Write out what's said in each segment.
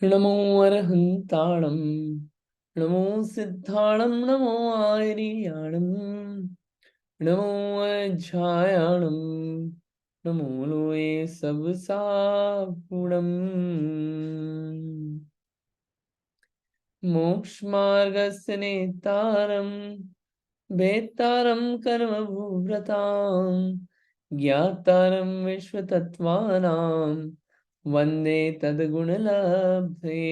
नमो अरहंताणं नमो सिद्धाणं नमो आर्याणं नमो अज्ञायाणं नमो लोये सबसागुणम् मोक्षमार्गस्य नेतारं भेत्तारं कर्मभूव्रतां ज्ञातारं विश्वतत्त्वानां वन्दे तद्गुणलब्धे।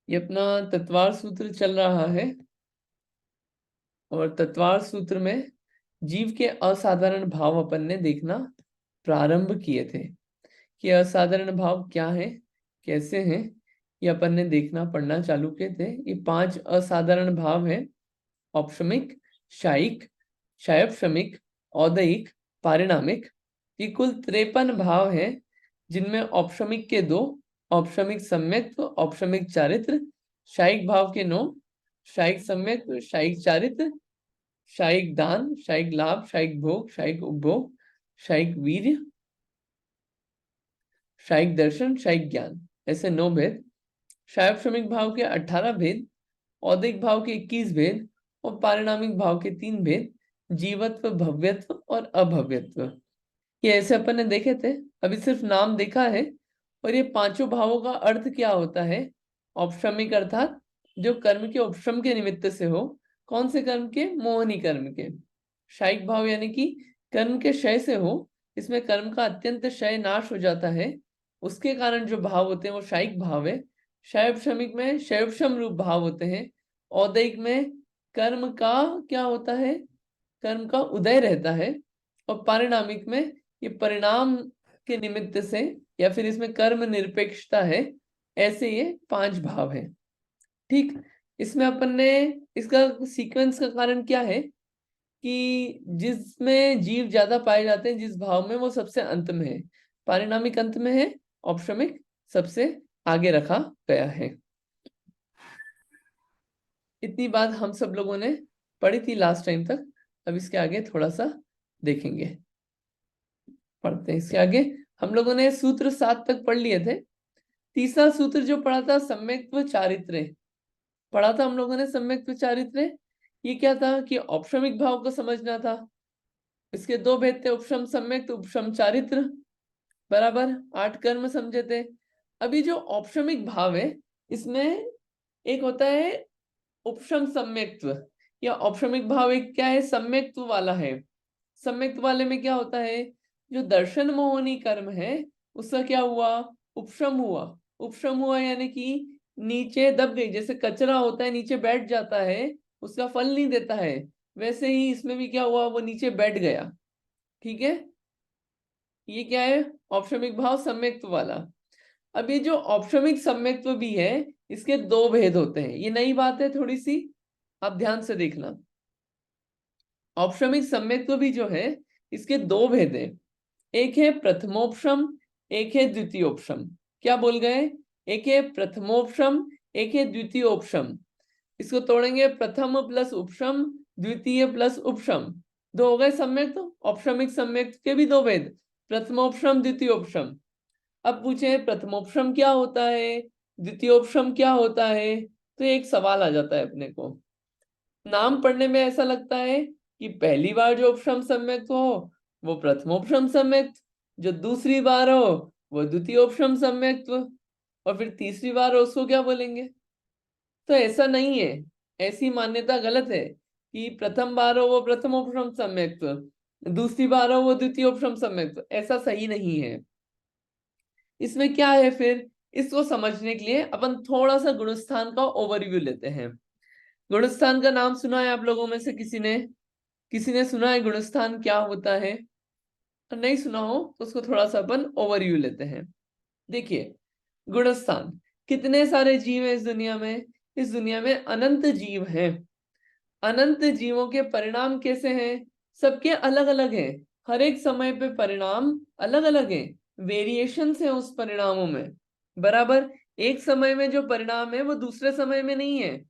ये अपना तत्वार सूत्र चल रहा है और तत्वार सूत्र में जीव के असाधारण भाव अपन ने देखना प्रारंभ किए थे कि असाधारण भाव क्या है, कैसे हैं, ये अपन ने देखना पढ़ना चालू किए थे। ये 5 असाधारण भाव है: औपशमिक, शायिक, शायपशमिक, औदयिक, पारिणामिक। ये कुल 53 भाव है जिनमें औपशमिक के 2, औपशमिक सम्यक्त्व, औपशमिक चारित्र, शायिक भाव के 9, शायिक सम्यक्त्व, शायिक चारित्र, शायिक दान, शायिक लाभ, शायिक भोग, शायिक उपभोग, शायिक वीर्य, शायिक दर्शन, शायिक ज्ञान, ऐसे 9 भेद। शायपशमिक भाव के 18 भेद, औदिक भाव के 21 भेद और पारिणामिक भाव के 3 भेद: जीवत्व, भव्यत्व और अभव्यत्व। ये ऐसे अपन ने देखे थे, अभी सिर्फ नाम देखा है। और ये पांचों भावों का अर्थ क्या होता है? औपशमिक अर्थात जो कर्म के उपशम के निमित्त से हो। कौन से कर्म के? मोहनी कर्म के। शायिक भाव यानी कि कर्म के क्षय से हो, इसमें कर्म का अत्यंत क्षय नाश हो जाता है, उसके कारण जो भाव होते हैं वो शायिक भाव है। शैवशमिक में शैवशम रूप भाव होते हैं। औदयिक में कर्म का क्या होता है? कर्म का उदय रहता है। और पारिणामिक में ये परिणाम के निमित्त से या फिर इसमें कर्म निरपेक्षता है। ऐसे ये 5 भाव है। ठीक, इसमें अपन ने इसका सीक्वेंस का कारण क्या है कि जिसमें जीव ज्यादा पाए जाते हैं जिस भाव में, वो सबसे अंत में है। पारिणामिक अंत में है, औपशमिक सबसे आगे रखा गया है। इतनी बात हम सब लोगों ने पढ़ी थी लास्ट टाइम तक। अब इसके आगे थोड़ा सा देखेंगे, पढ़ते हैं इसके आगे। हम लोगों ने सूत्र 7 तक पढ़ लिए थे। तीसरा सूत्र जो पढ़ा था, सम्यक्त्व चारित्र्य पढ़ा था हम लोगों ने। सम्यक्त्व चारित्र्य ये क्या था कि औपशमिक भाव को समझना था। इसके 2 भेद थे: उपशम सम्यक्त, उपशम चारित्र। बराबर 8 कर्म समझे थे। अभी जो औपशमिक भाव है, इसमें एक होता है उपशम सम्यक्त्व, या औपशमिक भाव एक क्या है? सम्यक्त्व वाला है। सम्यक्त्व वाले में क्या होता है? जो दर्शन मोहनी कर्म है उसका क्या हुआ? उपशम हुआ। उपशम हुआ यानी कि नीचे दब गई। जैसे कचरा होता है नीचे बैठ जाता है, उसका फल नहीं देता है, वैसे ही इसमें भी क्या हुआ? वो नीचे बैठ गया। ठीक है, ये क्या है? औपशमिक भाव सम्यक्त्व वाला। अब ये जो औपशमिक सम्यक्त्व भी है, इसके 2 भेद होते हैं। ये नई बात है थोड़ी सी, आप ध्यान से देखना। औपशमिक सम्यक्त्व भी जो है, इसके 2 भेद हैं। एक है प्रथमोपशम, एक है द्वितीयोपशम। क्या बोल गए? एक है प्रथमोपशम, एक है द्वितीयोपशम। इसको तोड़ेंगे, प्रथम प्लस उपशम, द्वितीय प्लस उपशम। 2 हो गए सम्यक्त। औपशमिक सम्यक्त के भी 2 भेद, प्रथमोपशम, द्वितीयोपशम। अब पूछे प्रथमोपशम क्या होता है, द्वितीयोपशम क्या होता है, तो एक सवाल आ जाता है अपने को। नाम पढ़ने में ऐसा लगता है कि पहली बार जो उपशम सम्यक्त हो वो प्रथमोपशम सम्यक्त, जो दूसरी बार हो वो द्वितीयोपशम सम्यक्त, और फिर तीसरी बार हो उसको क्या बोलेंगे? तो ऐसा नहीं है, ऐसी मान्यता गलत है कि प्रथम बार हो वो प्रथमोपशम सम्यक्त, दूसरी बार हो वो द्वितीयोपशम सम्यक्त। ऐसा सही नहीं है। इसमें क्या है फिर? इसको समझने के लिए अपन थोड़ा सा गुणस्थान का ओवरव्यू लेते हैं। गुणस्थान का नाम सुना है आप लोगों में से किसी ने? किसी ने सुना है गुणस्थान क्या होता है? नहीं सुना हो तो उसको थोड़ा सा अपन ओवरव्यू लेते हैं। देखिए, गुणस्थान, कितने सारे जीव हैं इस दुनिया में? इस दुनिया में अनंत जीव हैं। अनंत जीवों के परिणाम कैसे हैं? सबके अलग अलग हैं। हर एक समय पे परिणाम अलग अलग हैं, वेरिएशन है उस परिणामों में। बराबर, एक समय में जो परिणाम है वो दूसरे समय में नहीं है,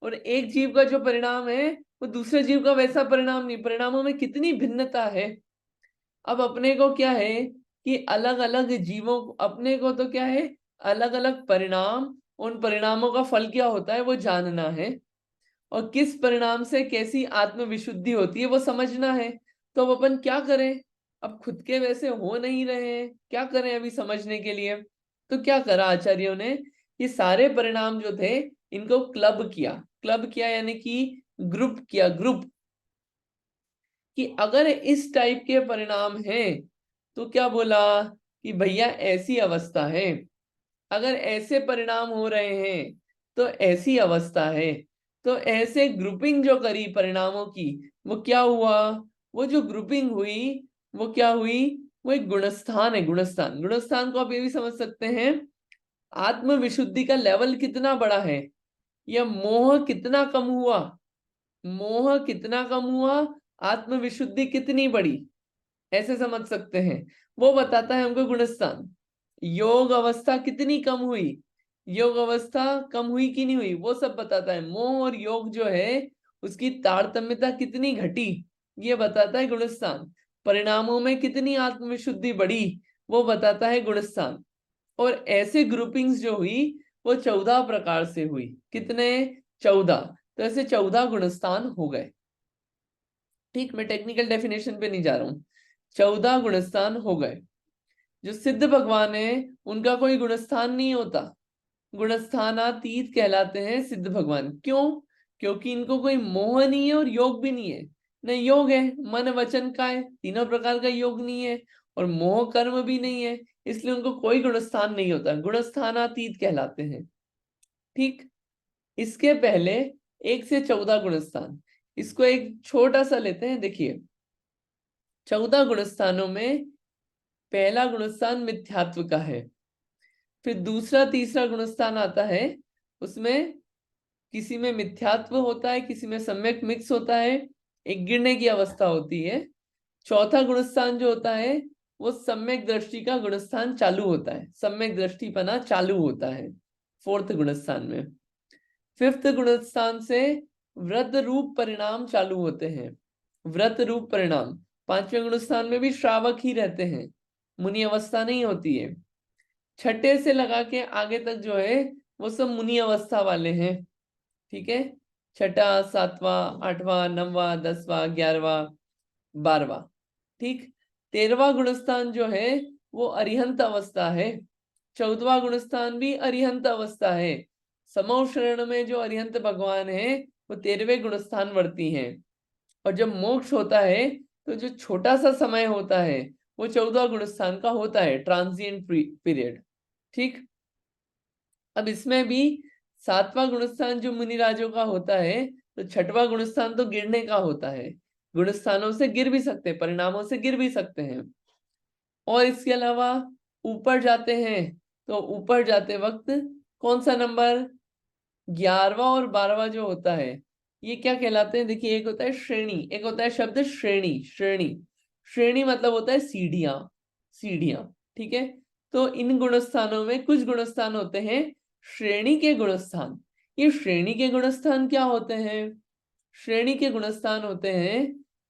और एक जीव का जो परिणाम है वो दूसरे जीव का वैसा परिणाम नहीं। परिणामों में कितनी भिन्नता है। अब अपने को क्या है कि अलग अलग जीवों, अपने को तो क्या है, अलग अलग परिणाम, उन परिणामों का फल क्या होता है वो जानना है, और किस परिणाम से कैसी आत्म विशुद्धि होती है वो समझना है। तो अब अपन क्या करें, अब खुद के वैसे हो नहीं रहे हैं, क्या करें अभी समझने के लिए। तो क्या करा आचार्यों ने, ये सारे परिणाम जो थे इनको क्लब किया। क्लब किया यानी कि ग्रुप किया, ग्रुप, कि अगर इस टाइप के परिणाम हैं तो क्या बोला कि भैया ऐसी अवस्था है, अगर ऐसे परिणाम हो रहे हैं तो ऐसी अवस्था है। तो ऐसे ग्रुपिंग जो करी परिणामों की, वो क्या हुआ, वो जो ग्रुपिंग हुई वो क्या हुई, वो एक गुणस्थान है। गुणस्थान, गुणस्थान को आप ये भी समझ सकते हैं, आत्म विशुद्धि का लेवल कितना बड़ा है, या मोह कितना कम हुआ, मोह कितना कम हुआ, आत्म विशुद्धि कितनी बड़ी, ऐसे समझ सकते हैं। वो बताता है हमको गुणस्थान। योग अवस्था कितनी कम हुई, योग अवस्था कम हुई कि नहीं हुई, वो सब बताता है। मोह और योग जो है उसकी तारतम्यता कितनी घटी, ये बताता है गुणस्थान। परिणामों में कितनी आत्मविशुद्धि बढ़ी, वो बताता है गुणस्थान। और ऐसे ग्रुपिंग्स जो हुई वो 14 प्रकार से हुई। कितने, 14। तो ऐसे 14 गुणस्थान हो गए। ठीक, मैं टेक्निकल डेफिनेशन पे नहीं जा रहा हूं। 14 गुणस्थान हो गए। जो सिद्ध भगवान है उनका कोई गुणस्थान नहीं होता, गुणस्थानातीत कहलाते हैं सिद्ध भगवान। क्यों, क्योंकि इनको कोई मोह नहीं है और योग भी नहीं है। न योग है, मन वचन का है, तीनों प्रकार का योग नहीं है, और मोह कर्म भी नहीं है, इसलिए उनको कोई गुणस्थान नहीं होता, गुणस्थानातीत कहलाते हैं। ठीक, इसके पहले 1 से 14 गुणस्थान, इसको एक छोटा सा लेते हैं। देखिए 14 गुणस्थानों में पहला गुणस्थान मिथ्यात्व का है, फिर दूसरा तीसरा गुणस्थान आता है, उसमें किसी में मिथ्यात्व होता है, किसी में सम्यक मिक्स होता है, एक गिरने की अवस्था होती है। चौथा गुणस्थान जो होता है वो सम्यक दृष्टि का गुणस्थान चालू होता है, सम्यक दृष्टिपना चालू होता है फोर्थ गुणस्थान में। फिफ्थ गुणस्थान से व्रत रूप परिणाम चालू होते हैं, व्रत रूप परिणाम। पांचवें गुणस्थान में भी श्रावक ही रहते हैं, मुनि अवस्था नहीं होती है। छठे से लगा के आगे तक जो है वो सब मुनि अवस्था वाले हैं। ठीक है, छठा, सातवां, आठवां, नौवां, 10वां, 11वां, 12वां। ठीक, 13वां गुणस्थान जो है वो अरिहंत अवस्था है। 14वां गुणस्थान भी अरिहंत अवस्था है। समो शरण में जो अरिहंत भगवान है वो 13वें गुणस्थान वर्ती हैं। और जब मोक्ष होता है तो जो छोटा सा समय होता है वो 14 गुणस्थान का होता है, ट्रांजिएंट पीरियड। ठीक, अब इसमें भी 7वां गुणस्थान जो मुनिराजों का होता है, तो 6वां गुणस्थान तो गिरने का होता है। गुणस्थानों से गिर भी सकते हैं, परिणामों से गिर भी सकते हैं। और इसके अलावा ऊपर जाते हैं, तो ऊपर जाते वक्त कौन सा नंबर, 11वां और 12वां जो होता है, ये क्या कहलाते हैं। देखिए, एक होता है श्रेणी, एक होता है शब्द श्रेणी। श्रेणी, श्रेणी मतलब होता है सीढ़ियां, सीढ़ियां। ठीक है, तो इन गुणस्थानों में कुछ गुणस्थान होते हैं श्रेणी के गुणस्थान। ये श्रेणी के गुणस्थान क्या होते हैं, श्रेणी के गुणस्थान होते हैं,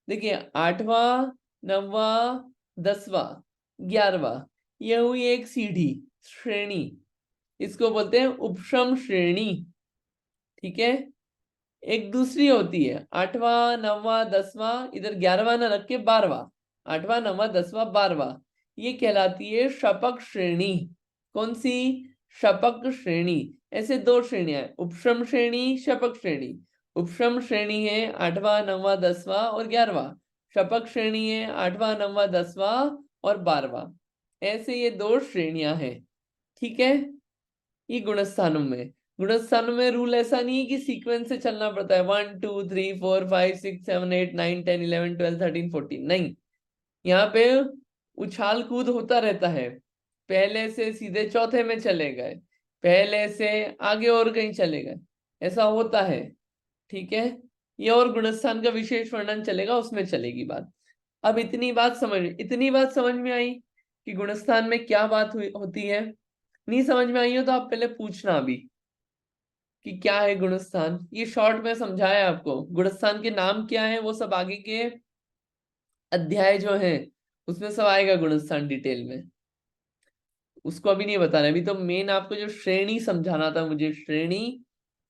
देखिए 8वां, 9वां, 10वां, 11वां, ये हुई एक सीढ़ी, श्रेणी। इसको बोलते हैं उपशम श्रेणी। ठीक है, एक दूसरी होती है 8वां, 9वां, 10वां, इधर 11वां ना रख के 12वां, 8वां, 9वां, 10वां, 12वां, ये कहलाती है शपक श्रेणी। कौन सी, शपक श्रेणी। ऐसे दो श्रेणियां हैं, उपशम श्रेणी, शपक श्रेणी। उपशम श्रेणी है 8वां, 9वां, 10वां और 11वां। शपक श्रेणी है 8वां, 9वां, 10वां और 12वां। ऐसे ये दो श्रेणियां हैं। ठीक है, ये गुणस्थानों में, गुणस्थानों में रूल ऐसा नहीं है कि सीक्वेंस से चलना पड़ता है 1 2 3 4 5 6 7 8 9 10 11 12 13 14, नहीं। यहाँ पे उछाल कूद होता रहता है, पहले से सीधे चौथे में चले गए, पहले से आगे और कहीं चले गए, ऐसा होता है। ठीक है, ये और गुणस्थान का विशेष वर्णन चलेगा, उसमें चलेगी बात। अब इतनी बात समझ में आई कि गुणस्थान में क्या बात होती है। नहीं समझ में आई हो तो आप पहले पूछना अभी कि क्या है गुणस्थान। ये शॉर्ट में समझाया आपको, गुणस्थान के नाम क्या है वो सब आगे के अध्याय जो हैं उसमें सब आएगा गुणस्थान डिटेल में, उसको अभी नहीं बताना। अभी तो मेन आपको जो श्रेणी समझाना था मुझे, श्रेणी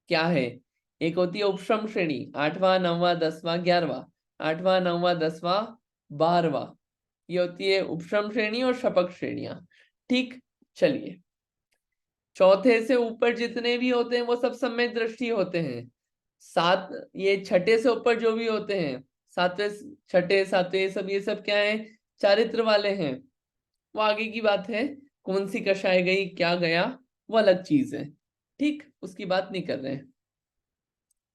क्या है। एक होती है उपश्रम श्रेणी, 8वां 9वां 10वां 11वां, 8वां 9वां 10वां 12वां, ये होती है उपश्रम श्रेणी और शपक श्रेणियां। ठीक, चलिए चौथे से ऊपर जितने भी होते हैं वो सब सम्यक दृष्टि होते हैं। सात, ये छठे से ऊपर जो भी होते हैं, सातवें छठे सातवें, ये सब क्या है, चारित्र वाले हैं। वो आगे की बात है, कौन सी कषाय गई क्या गया वो अलग चीज है। ठीक, उसकी बात नहीं कर रहे हैं।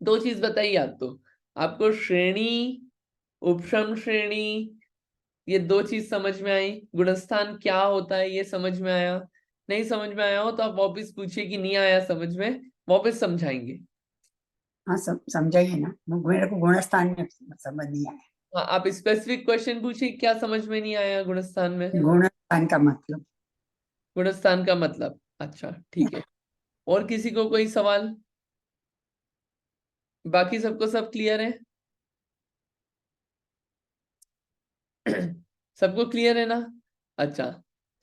दो चीज बताइए आप तो, आपको श्रेणी उपशम श्रेणी ये दो चीज समझ में आई, गुणस्थान क्या होता है ये समझ में आया। नहीं समझ में आया हो तो आप वापस पूछिए कि नहीं आया समझ में, वापस समझाएंगे। हाँ, सब समझाइए ना, मेरे को गुणस्थान में समझ नहीं आया। हाँ, आप स्पेसिफिक क्वेश्चन पूछिए, क्या समझ में नहीं आया गुणस्थान में। गुणस्थान का मतलब। गुणस्थान का मतलब, अच्छा ठीक है। और किसी को कोई सवाल, बाकी सबको सब क्लियर है। सबको क्लियर है ना, अच्छा,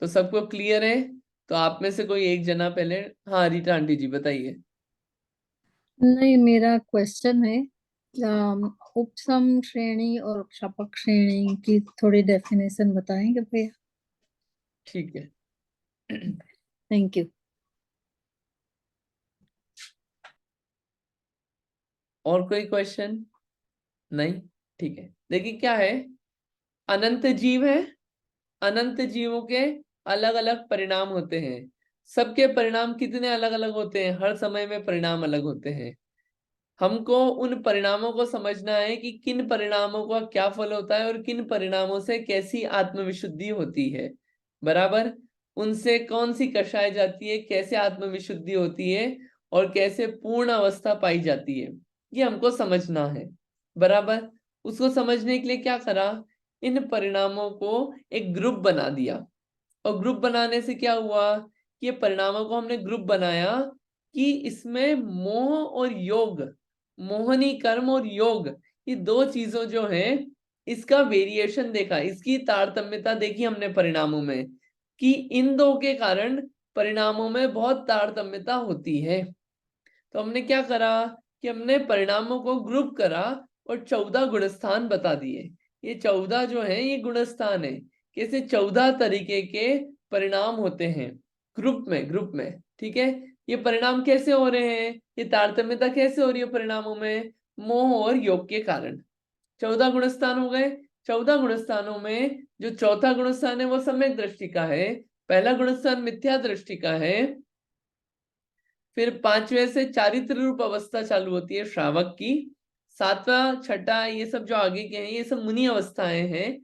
तो सबको क्लियर है तो आप में से कोई एक जना पहले, हाँ रीटा आंटी जी बताइए। नहीं, मेरा क्वेश्चन है, उपसम श्रेणी और क्षपक श्रेणी की थोड़ी डेफिनेशन बताएंगे भैया? ठीक है। Thank you. और कोई क्वेश्चन नहीं, ठीक है। देखिए क्या है, अनंत जीव है, अनंत जीवों के अलग अलग परिणाम होते हैं। सबके परिणाम कितने अलग अलग होते हैं, हर समय में परिणाम अलग होते हैं। हमको उन परिणामों को समझना है कि किन परिणामों का क्या फल होता है और किन परिणामों से कैसी आत्मविशुद्धि होती है। बराबर, उनसे कौन सी कषाय जाती है, कैसे आत्मविशुद्धि होती है और कैसे पूर्ण अवस्था पाई जाती है, ये हमको समझना है। बराबर, उसको समझने के लिए क्या करा, इन परिणामों को एक ग्रुप बना दिया। और ग्रुप बनाने से क्या हुआ कि ये परिणामों को हमने ग्रुप बनाया कि इसमें मोह और योग, मोहनी कर्म और योग, ये दो चीजों जो है इसका वेरिएशन देखा, इसकी तारतम्यता देखी हमने परिणामों में, कि इन दो के कारण परिणामों में बहुत तारतम्यता होती है। तो हमने क्या करा कि हमने परिणामों को ग्रुप करा और 14 गुणस्थान बता दिए। ये 14 जो है ये गुणस्थान है, कैसे 14 तरीके के परिणाम होते हैं ग्रुप में, ठीक है। ये परिणाम कैसे हो रहे हैं, ये तारतम्यता कैसे हो रही है परिणामों में, मोह और योग के कारण। 14 गुणस्थान हो गए। 14 गुणस्थानों में जो चौथा गुणस्थान है वो सम्यक दृष्टि का है, पहला गुणस्थान मिथ्या दृष्टि का है, फिर पांचवें से चारित्र रूप अवस्था चालू होती है श्रावक की, सातवां छठा ये सब जो आगे के हैं ये सब मुनि अवस्थाएं हैं,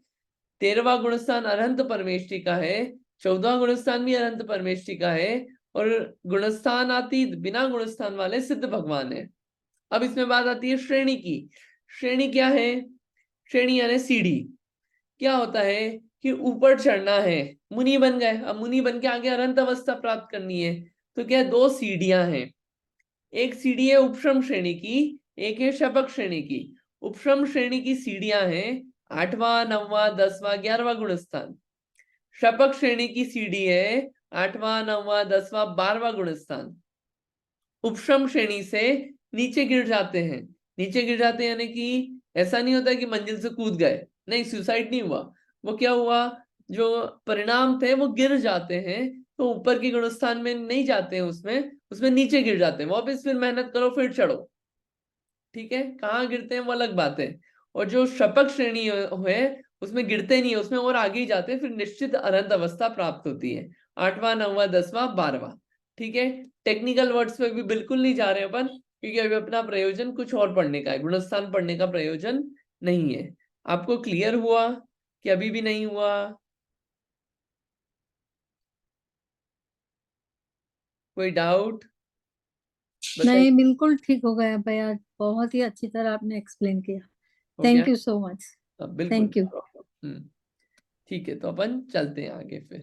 13वां गुणस्थान अरहंत परमेष्टि का है, 14वां गुणस्थान भी अरहंत परमेष्टि का है, और गुणस्थान अतीत बिना गुणस्थान वाले सिद्ध भगवान है। अब इसमें बात आती है श्रेणी की। श्रेणी क्या है, श्रेणी यानी सीढ़ी। क्या होता है कि ऊपर चढ़ना है, मुनि बन गए, अब मुनि बन के आगे अरहंत अवस्था प्राप्त करनी है, तो क्या है, दो सीढ़ियां हैं। एक सीढ़ी है उपश्रम श्रेणी की, एक है शपक श्रेणी की। उपश्रम श्रेणी की सीढ़ियां हैं 8वां 9वां 10वां 11वां गुणस्थान। शपक श्रेणी की सीढ़ी है 8वां 9वां 10वां 12वां गुणस्थान। उपश्रम श्रेणी से नीचे गिर जाते हैं, नीचे गिर जाते हैं यानी कि ऐसा नहीं होता कि मंजिल से कूद गए, नहीं सुसाइड नहीं हुआ, वो क्या हुआ, जो परिणाम थे वो गिर जाते हैं, तो ऊपर के गुणस्थान में नहीं जाते हैं, उसमें उसमें नीचे गिर जाते हैं, वापस फिर मेहनत करो फिर चढ़ो। ठीक है, कहाँ गिरते हैं वो अलग बात है। और जो शपक श्रेणी है उसमें गिरते नहीं है, उसमें और आगे ही जाते हैं, फिर निश्चित अनंत अवस्था प्राप्त होती है, 8वां 9वां 10वां 12वां। ठीक है, टेक्निकल वर्ड्स पे भी बिल्कुल नहीं जा रहे अपन, क्योंकि अभी अपना प्रयोजन कुछ और पढ़ने का है, गुणस्थान पढ़ने का प्रयोजन नहीं है। आपको क्लियर हुआ कि अभी भी नहीं हुआ? कोई डाउट बताइए। नहीं, बिल्कुल ठीक हो गया भैया, बहुत ही अच्छी तरह आपने एक्सप्लेन किया। हो गया? Thank you so much. बिल्कुल थैंक यू। प्रॉब्लम। ठीक है, तो अपन चलते हैं आगे फिर,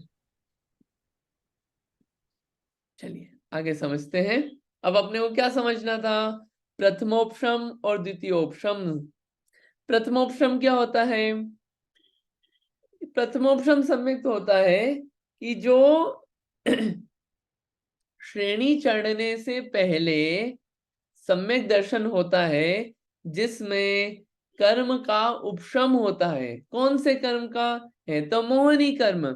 चलिए आगे समझते हैं। अब अपने को क्या समझना था, प्रथमोपशम और द्वितीयोपशम। प्रथमोपशम क्या होता है, प्रथमोपशम सम्यक्त होता है कि जो श्रेणी चढ़ने से पहले सम्यक दर्शन होता है जिसमें कर्म का उपशम होता है। कौन से कर्म का है? तो मोहनी कर्म।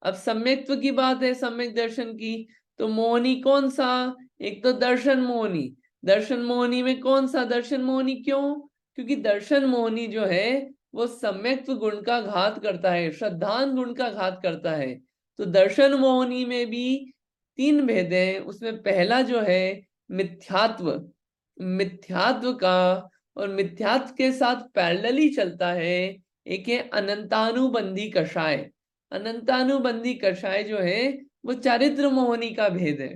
अब सम्यक्त्व की बात है, सम्यक दर्शन की, तो मोहनी कौन सा? एक तो दर्शन मोहनी। दर्शन मोहनी में कौन सा दर्शन मोहनी? क्यों? क्योंकि दर्शन मोहनी जो है वो सम्यक्त्व गुण का घात करता है, श्रद्धान गुण का घात करता है। तो दर्शन मोहनी में भी 3 भेद हैं। उसमें पहला जो है मिथ्यात्व, मिथ्यात्व का, और मिथ्यात्व के साथ पैरेलली चलता है एक है अनंतानुबंधी कषाय। अनंतानुबंधी कषाय जो है वो चारित्र मोहनी का भेद है।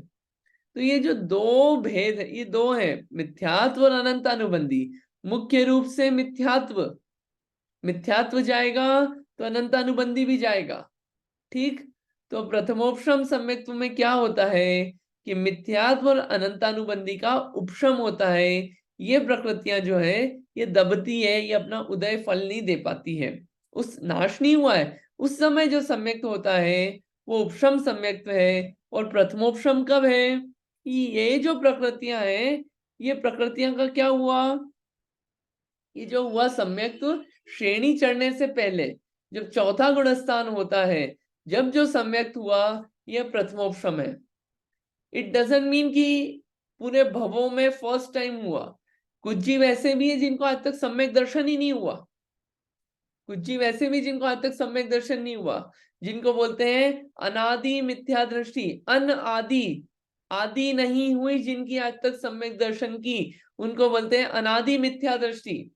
तो ये जो 2 भेद है, ये 2 है, मिथ्यात्व और अनंतानुबंधी। मुख्य रूप से मिथ्यात्व, मिथ्यात्व जाएगा तो अनंतानुबंधी भी जाएगा। ठीक, तो प्रथमोपशम सम्यक्त्व में क्या होता है कि मिथ्यात्व और अनंतानुबंधी का उपशम होता है। ये प्रकृतियां जो है ये दबती है, ये अपना उदय फल नहीं दे पाती है, उस नाश नहीं हुआ है। उस समय जो सम्यक्त होता है वो उपशम सम्यक्त है। और प्रथमोपशम कब है कि ये जो प्रकृतियां हैं, ये प्रकृतियां का क्या हुआ? ये जो हुआ सम्यक्त श्रेणी चढ़ने से पहले, जब चौथा गुणस्थान होता है, जब जो सम्यक्त हुआ, यह प्रथमोपशम है। इट डजंट मीन कि पूरे भवों में फर्स्ट टाइम हुआ। कुछ जीव ऐसे भी है जिनको आज तक सम्यक दर्शन ही नहीं हुआ। कुछ जीव ऐसे भी जिनको आज तक सम्यक दर्शन नहीं हुआ, जिनको बोलते हैं अनादि मिथ्या दृष्टि। अन आदि, आदि नहीं हुई जिनकी आज तक सम्यक दर्शन की, उनको बोलते हैं अनादि मिथ्या दृष्टि।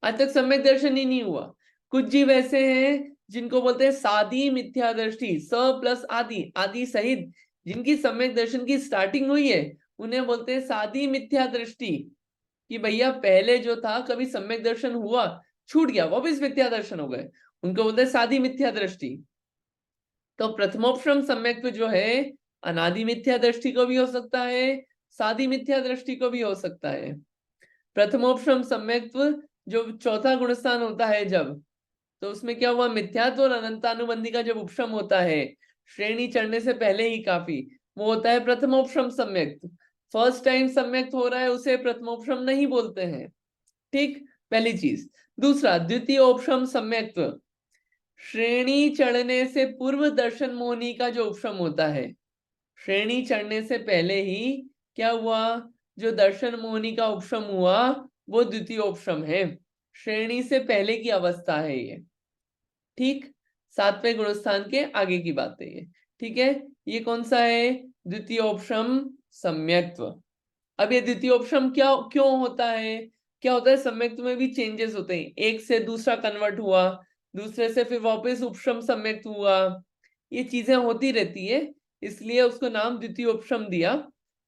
आज तक सम्यक दर्शन ही नहीं हुआ। कुछ जीव ऐसे हैं जिनको बोलते हैं सादी मिथ्या दृष्टि, स प्लस आदि, आदि सहित जिनकी सम्यक दर्शन की स्टार्टिंग हुई है, उन्हें बोलते हैं सादी मिथ्या दृष्टि। कि भैया पहले जो था कभी सम्यक दर्शन हुआ, छूट गया, वापिस मिथ्या दर्शन हो गए, उनको बोलते हैं सादी मिथ्या दृष्टि। तो प्रथमोपशम सम्यक्त्व जो है अनादि मिथ्या दृष्टि को भी हो सकता है, सादी मिथ्या दृष्टि को भी हो सकता है। प्रथमोपशम सम्यक्त्व जो चौथा गुणस्थान होता है जब, तो उसमें क्या हुआ? मिथ्यात्व और अनंतानुबंधी का जब उपशम होता है श्रेणी चढ़ने से पहले ही काफी, वो होता है प्रथमोपशम सम्यक्त। फर्स्ट टाइम सम्यक्त हो रहा है उसे प्रथमोपशम नहीं बोलते हैं। ठीक, पहली चीज। दूसरा, द्वितीय उपशम सम्यक्त्व, श्रेणी चढ़ने से पूर्व दर्शन मोहनी का जो उपशम होता है। श्रेणी चढ़ने से पहले ही क्या हुआ? जो दर्शन मोहनी का उपशम हुआ वो द्वितीय उपशम है। श्रेणी से पहले की अवस्था है ये। ठीक, 7वें गुणस्थान के आगे की बात है ये। ठीक है, ये कौन सा है? द्वितीय उपशम सम्यक्त्व। अब ये द्वितीय उपशम क्या क्यों होता है? क्या होता है? सम्यक्त्व में भी चेंजेस होते हैं, एक से दूसरा कन्वर्ट हुआ, दूसरे से फिर वापस उपशम सम्यक्त हुआ, ये चीजें होती रहती है, इसलिए उसको नाम द्वितीय उपशम दिया।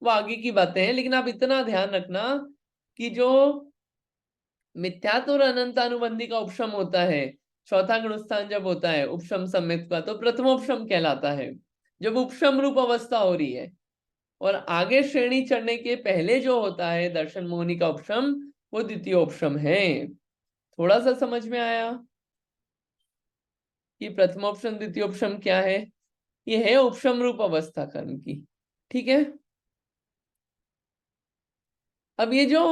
वो आगे की बातें हैं, लेकिन आप इतना ध्यान रखना कि जो मिथ्यात्व और अनंतानुबंधी का उपशम होता है, चौथा गुणस्थान जब होता है उपशम सम्यक्त का, तो प्रथमोपशम कहलाता है, जब उपशम रूप अवस्था हो रही है। और आगे श्रेणी चढ़ने के पहले जो होता है दर्शन मोहनी का उपशम, वो द्वितीय उपशम है। थोड़ा सा समझ में आया कि प्रथमोपशम द्वितीय उपशम क्या है? ये है उपशम रूप अवस्था कर्म की। ठीक है, अब ये जो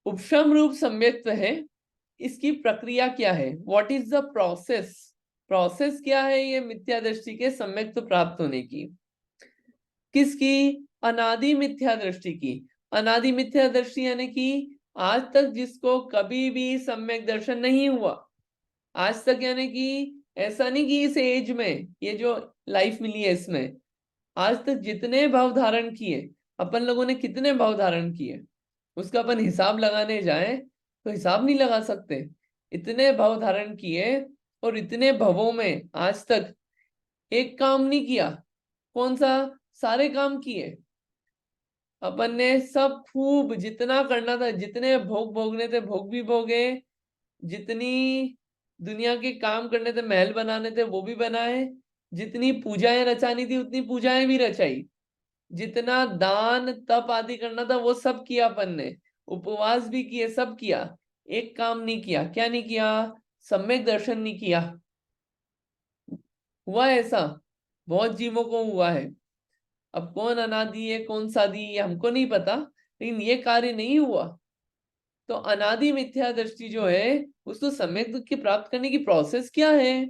उपशम रूप सम्यक्त्व है, इसकी प्रक्रिया क्या है? What is the process? Process क्या है ये मिथ्या दृष्टि के सम्यक्त्व प्राप्त होने की? किसकी? अनादि मिथ्या दृष्टि की। अनादि मिथ्या दृष्टि यानी कि आज तक जिसको कभी भी सम्यक दर्शन नहीं हुआ, आज तक, यानी कि ऐसा नहीं कि इस एज में, ये जो लाइफ मिली है इसमें, आज तक जितने भाव धारण किए अपन लोगों ने, कितने भाव धारण किए, उसका अपन हिसाब लगाने जाए तो हिसाब नहीं लगा सकते। इतने भाव धारण किए और इतने भवों में आज तक एक काम नहीं किया। कौन सा? सारे काम किए अपन ने, सब खूब जितना करना था, जितने भोग भोगने थे भोग भी भोगे, जितनी दुनिया के काम करने थे, महल बनाने थे वो भी बनाए, जितनी पूजाएं रचानी थी उतनी पूजाएं भी रचाई, जितना दान तप आदि करना था वो सब किया अपन ने, उपवास भी किए, सब किया। एक काम नहीं किया। क्या नहीं किया? सम्यक दर्शन नहीं किया। हुआ है ऐसा, बहुत जीवों को हुआ है। अब कौन अनादि है कौन सादी ये हमको नहीं पता, लेकिन ये कार्य नहीं हुआ। तो अनादि मिथ्या दृष्टि जो है उसको सम्यक की प्राप्त करने की प्रोसेस क्या है?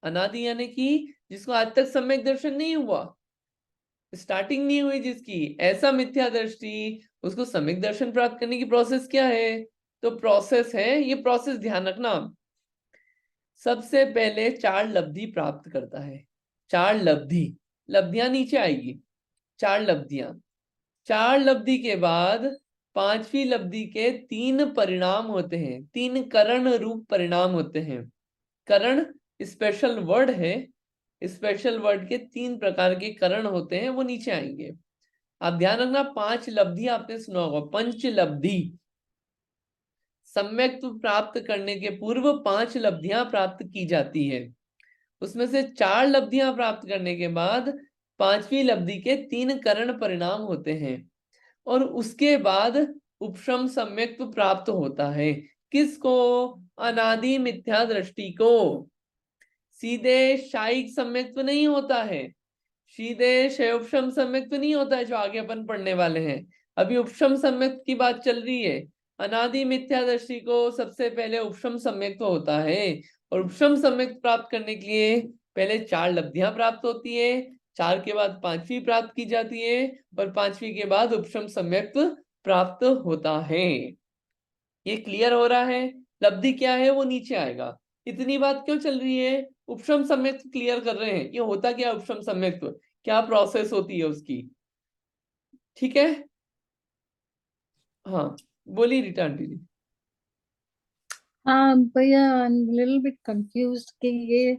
अनादि यानी कि जिसको आज तक सम्यक दर्शन नहीं हुआ, स्टार्टिंग नहीं हुई जिसकी, ऐसा मिथ्या दृष्टि, उसको सम्यक दर्शन प्राप्त करने की प्रोसेस क्या है? तो प्रोसेस है, ये प्रोसेस ध्यान रखना, सबसे पहले 4 लब्धि प्राप्त करता है। 4 लब्धि, लब्धियां नीचे आएगी, 4 लब्धियां। 4 लब्धि के बाद 5वीं लब्धि के 3 परिणाम होते हैं, 3 करण रूप परिणाम होते हैं। करण स्पेशल वर्ड है, स्पेशल वर्ड के 3 प्रकार के करण होते हैं, वो नीचे आएंगे। आप ध्यान रखना, 5 लब्धि आपने सुना होगा, पंच लब्धि। सम्यक प्राप्त करने के पूर्व 5 लब्धियां प्राप्त की जाती है, उसमें से 4 लब्धियां प्राप्त करने के बाद 5वीं लब्धि के 3 करण परिणाम होते हैं, और उसके बाद उपशम सम्यक्त्व प्राप्त होता है। किसको? अनादि मिथ्या दृष्टि को। सीधे शायिक सम्यक्त्व नहीं होता है, सीधे शयोपशम सम्यक्त्व नहीं होता है जो आगे अपन पढ़ने वाले हैं। अभी उपशम सम्यक्त्व की बात चल रही है। अनादि मिथ्या दृष्टि को सबसे पहले उपशम सम्यक्त्व होता है, और उपशम सम्यक्त्व प्राप्त करने के लिए पहले 4 लब्धियां प्राप्त होती है, 4 के बाद 5वीं प्राप्त की जाती है, और 5वीं के बाद उपशम सम्यक्त्व प्राप्त होता है। ये क्लियर हो रहा है? लब्धि क्या है वो नीचे आएगा। इतनी बात क्यों चल रही है? उपशम सम्यक्त्व क्लियर कर रहे हैं, ये होता क्या उपशम सम्यक्त्व, क्या प्रोसेस होती है उसकी। ठीक है, हाँ बोली रीटा आंटी जी। हाँ भैया, लिटिल बिट कंफ्यूज्ड कि ये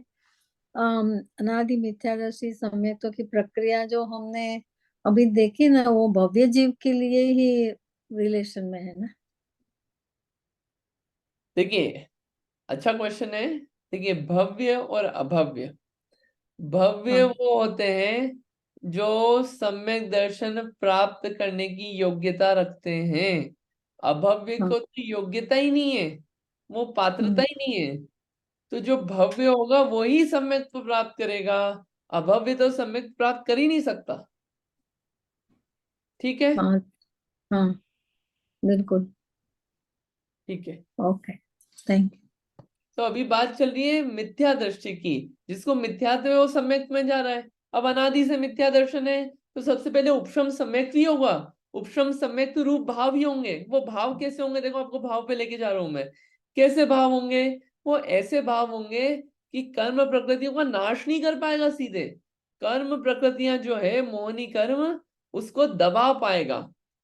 अनादि मिथ्यादर्शी सम्यक्त्व की प्रक्रिया जो हमने अभी देखी ना, वो भव्य जीव के लिए ही रिलेशन में है ना? देखिए, अच्छा क्वेश्चन है। देखिए, भव्य और अभव्य, भव्य हाँ वो होते हैं जो सम्यक दर्शन प्राप्त करने की योग्यता रखते हैं। अभव्य हाँ। को तो योग्यता ही नहीं है, वो पात्रता हम्म, ही नहीं है। तो जो भव्य होगा वो ही सम्यक्त्व प्राप्त करेगा, अभव्य तो सम्यक प्राप्त कर ही नहीं सकता। ठीक है, हाँ हाँ, बिल्कुल। ठीक है। ओके, थैंक तो अभी बात चल रही है मिथ्या दृष्टि की, जिसको मिथ्यात्व है वो सम्यक में जा रहा है। अब अनादि से मिथ्या दर्शन है, तो सबसे पहले उपशम सम्यक ही होगा, उपशम सम्यक रूप भाव ही होंगे। वो भाव कैसे होंगे? देखो आपको भाव पे लेके जा रहा हूं मैं। कैसे भाव होंगे? वो ऐसे भाव होंगे कि कर्म प्रकृतियों का नाश नहीं कर पाएगा सीधे। कर्म प्रकृतियां जो है मोहनी कर्म, उसको दबा पाएगा।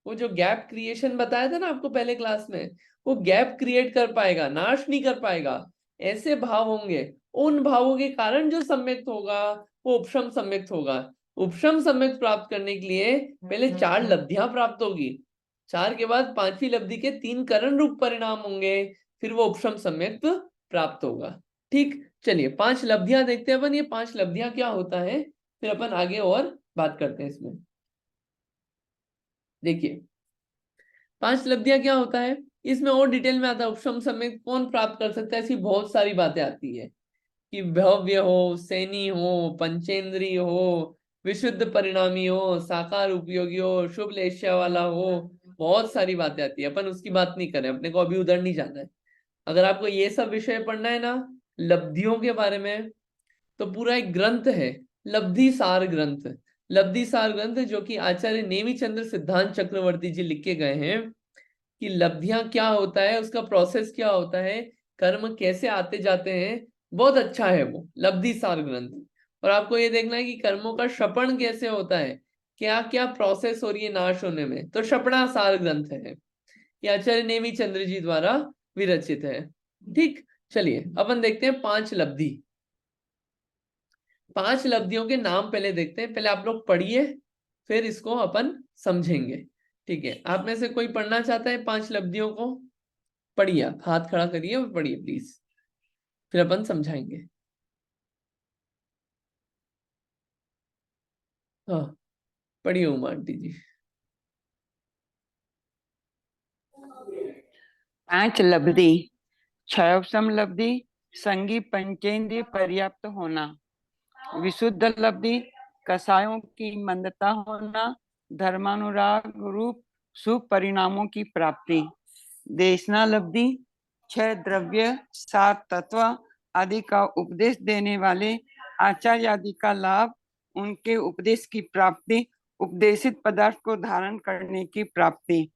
वो जो गैप क्रिएशन बताया था ना आपको पहले क्लास में, वो गैप क्रिएट कर पाएगा, नाश नहीं कर पाएगा। ऐसे भाव होंगे, उन भावों के कारण जो सम्यक्त होगा वो उपशम सम्यक्त होगा। उपशम सम्यक्त प्राप्त करने के लिए पहले 4 लब्धियां प्राप्त होगी, 4 के बाद 5वीं लब्धि के 3 करण रूप परिणाम होंगे, फिर वो उपशम सम्यक्त प्राप्त होगा। ठीक, चलिए 5 लब्धियां देखते हैं अपन, ये 5 लब्धियां क्या होता है, फिर अपन आगे और बात करते हैं इसमें। देखिए 5 लब्धियां क्या होता है, इसमें और डिटेल में आता है। उपशम सम्यक्त कौन प्राप्त कर सकता है, ऐसी बहुत सारी बातें आती है कि भव्य हो, सैनी हो, पंचेंद्री हो, विशुद्ध परिणामी हो, साकार उपयोगी हो, शुभ लेश्या वाला हो, बहुत सारी बातें आती है। अपन उसकी बात नहीं करें, अपने को अभी उधर नहीं जाना है। अगर आपको ये सब विषय पढ़ना है ना लब्धियों के बारे में, तो पूरा एक ग्रंथ है, लब्धि सार ग्रंथ। लब्धि सार ग्रंथ जो कि आचार्य नेमिचंद्र सिद्धांत चक्रवर्ती जी लिख के गए हैं, कि लब्धियां क्या होता है, उसका प्रोसेस क्या होता है, कर्म कैसे आते जाते हैं। बहुत अच्छा है वो लब्धि सार ग्रंथ। और आपको ये देखना है कि कर्मों का शपण कैसे होता है, क्या क्या प्रोसेस हो रही है नाश होने में, तो शपणा सार ग्रंथ है, ये आचार्य नेमी चंद्र जी द्वारा विरचित है। ठीक, चलिए अपन देखते हैं 5 लब्धि। 5 लब्धियों के नाम पहले देखते हैं, पहले आप लोग पढ़िए, फिर इसको अपन समझेंगे। ठीक है, आप में से कोई पढ़ना चाहता है 5 लब्धियों को? पढ़िए, आप हाथ खड़ा करिए और पढ़िए प्लीज, फिर अपन समझाएंगे। हाँ पढ़िए उमा आंटी जी। 5 लब्धि, क्षयोपशम लब्धि, संगी पंचेंद्रिय पर्याप्त होना, विशुद्ध लब्धि कषायों की मंदता होना, धर्मानुराग रूप शुभ परिणामों की प्राप्ति, देशना लब्धि छह द्रव्य सात तत्व आदि का उपदेश देने वाले आचार्य आदि का लाभ, उनके उपदेश की प्राप्ति, उपदेशित पदार्थ को धारण करने की प्राप्ति,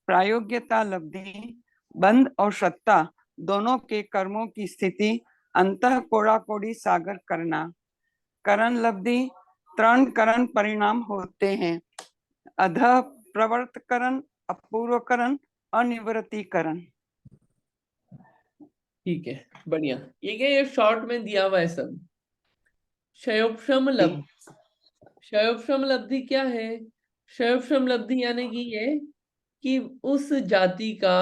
प्रायोग्यता लब्धि बंध और सत्ता दोनों के कर्मों की स्थिति, अंतः कोड़ा कोड़ी सागर करना, करण लब्धि त्रण करण परिणाम होते हैं, अधः प्रवर्तकरण, अपूर्वकरण, अनिवृत्तिकरण। ठीक है, बढ़िया। ये क्या, ये शॉर्ट में दिया हुआ है सब। क्षयोपशम लब्धि, क्षयोपशम लब्धि क्या है? क्षयोपशम लब्धि यानी कि ये कि उस जाति का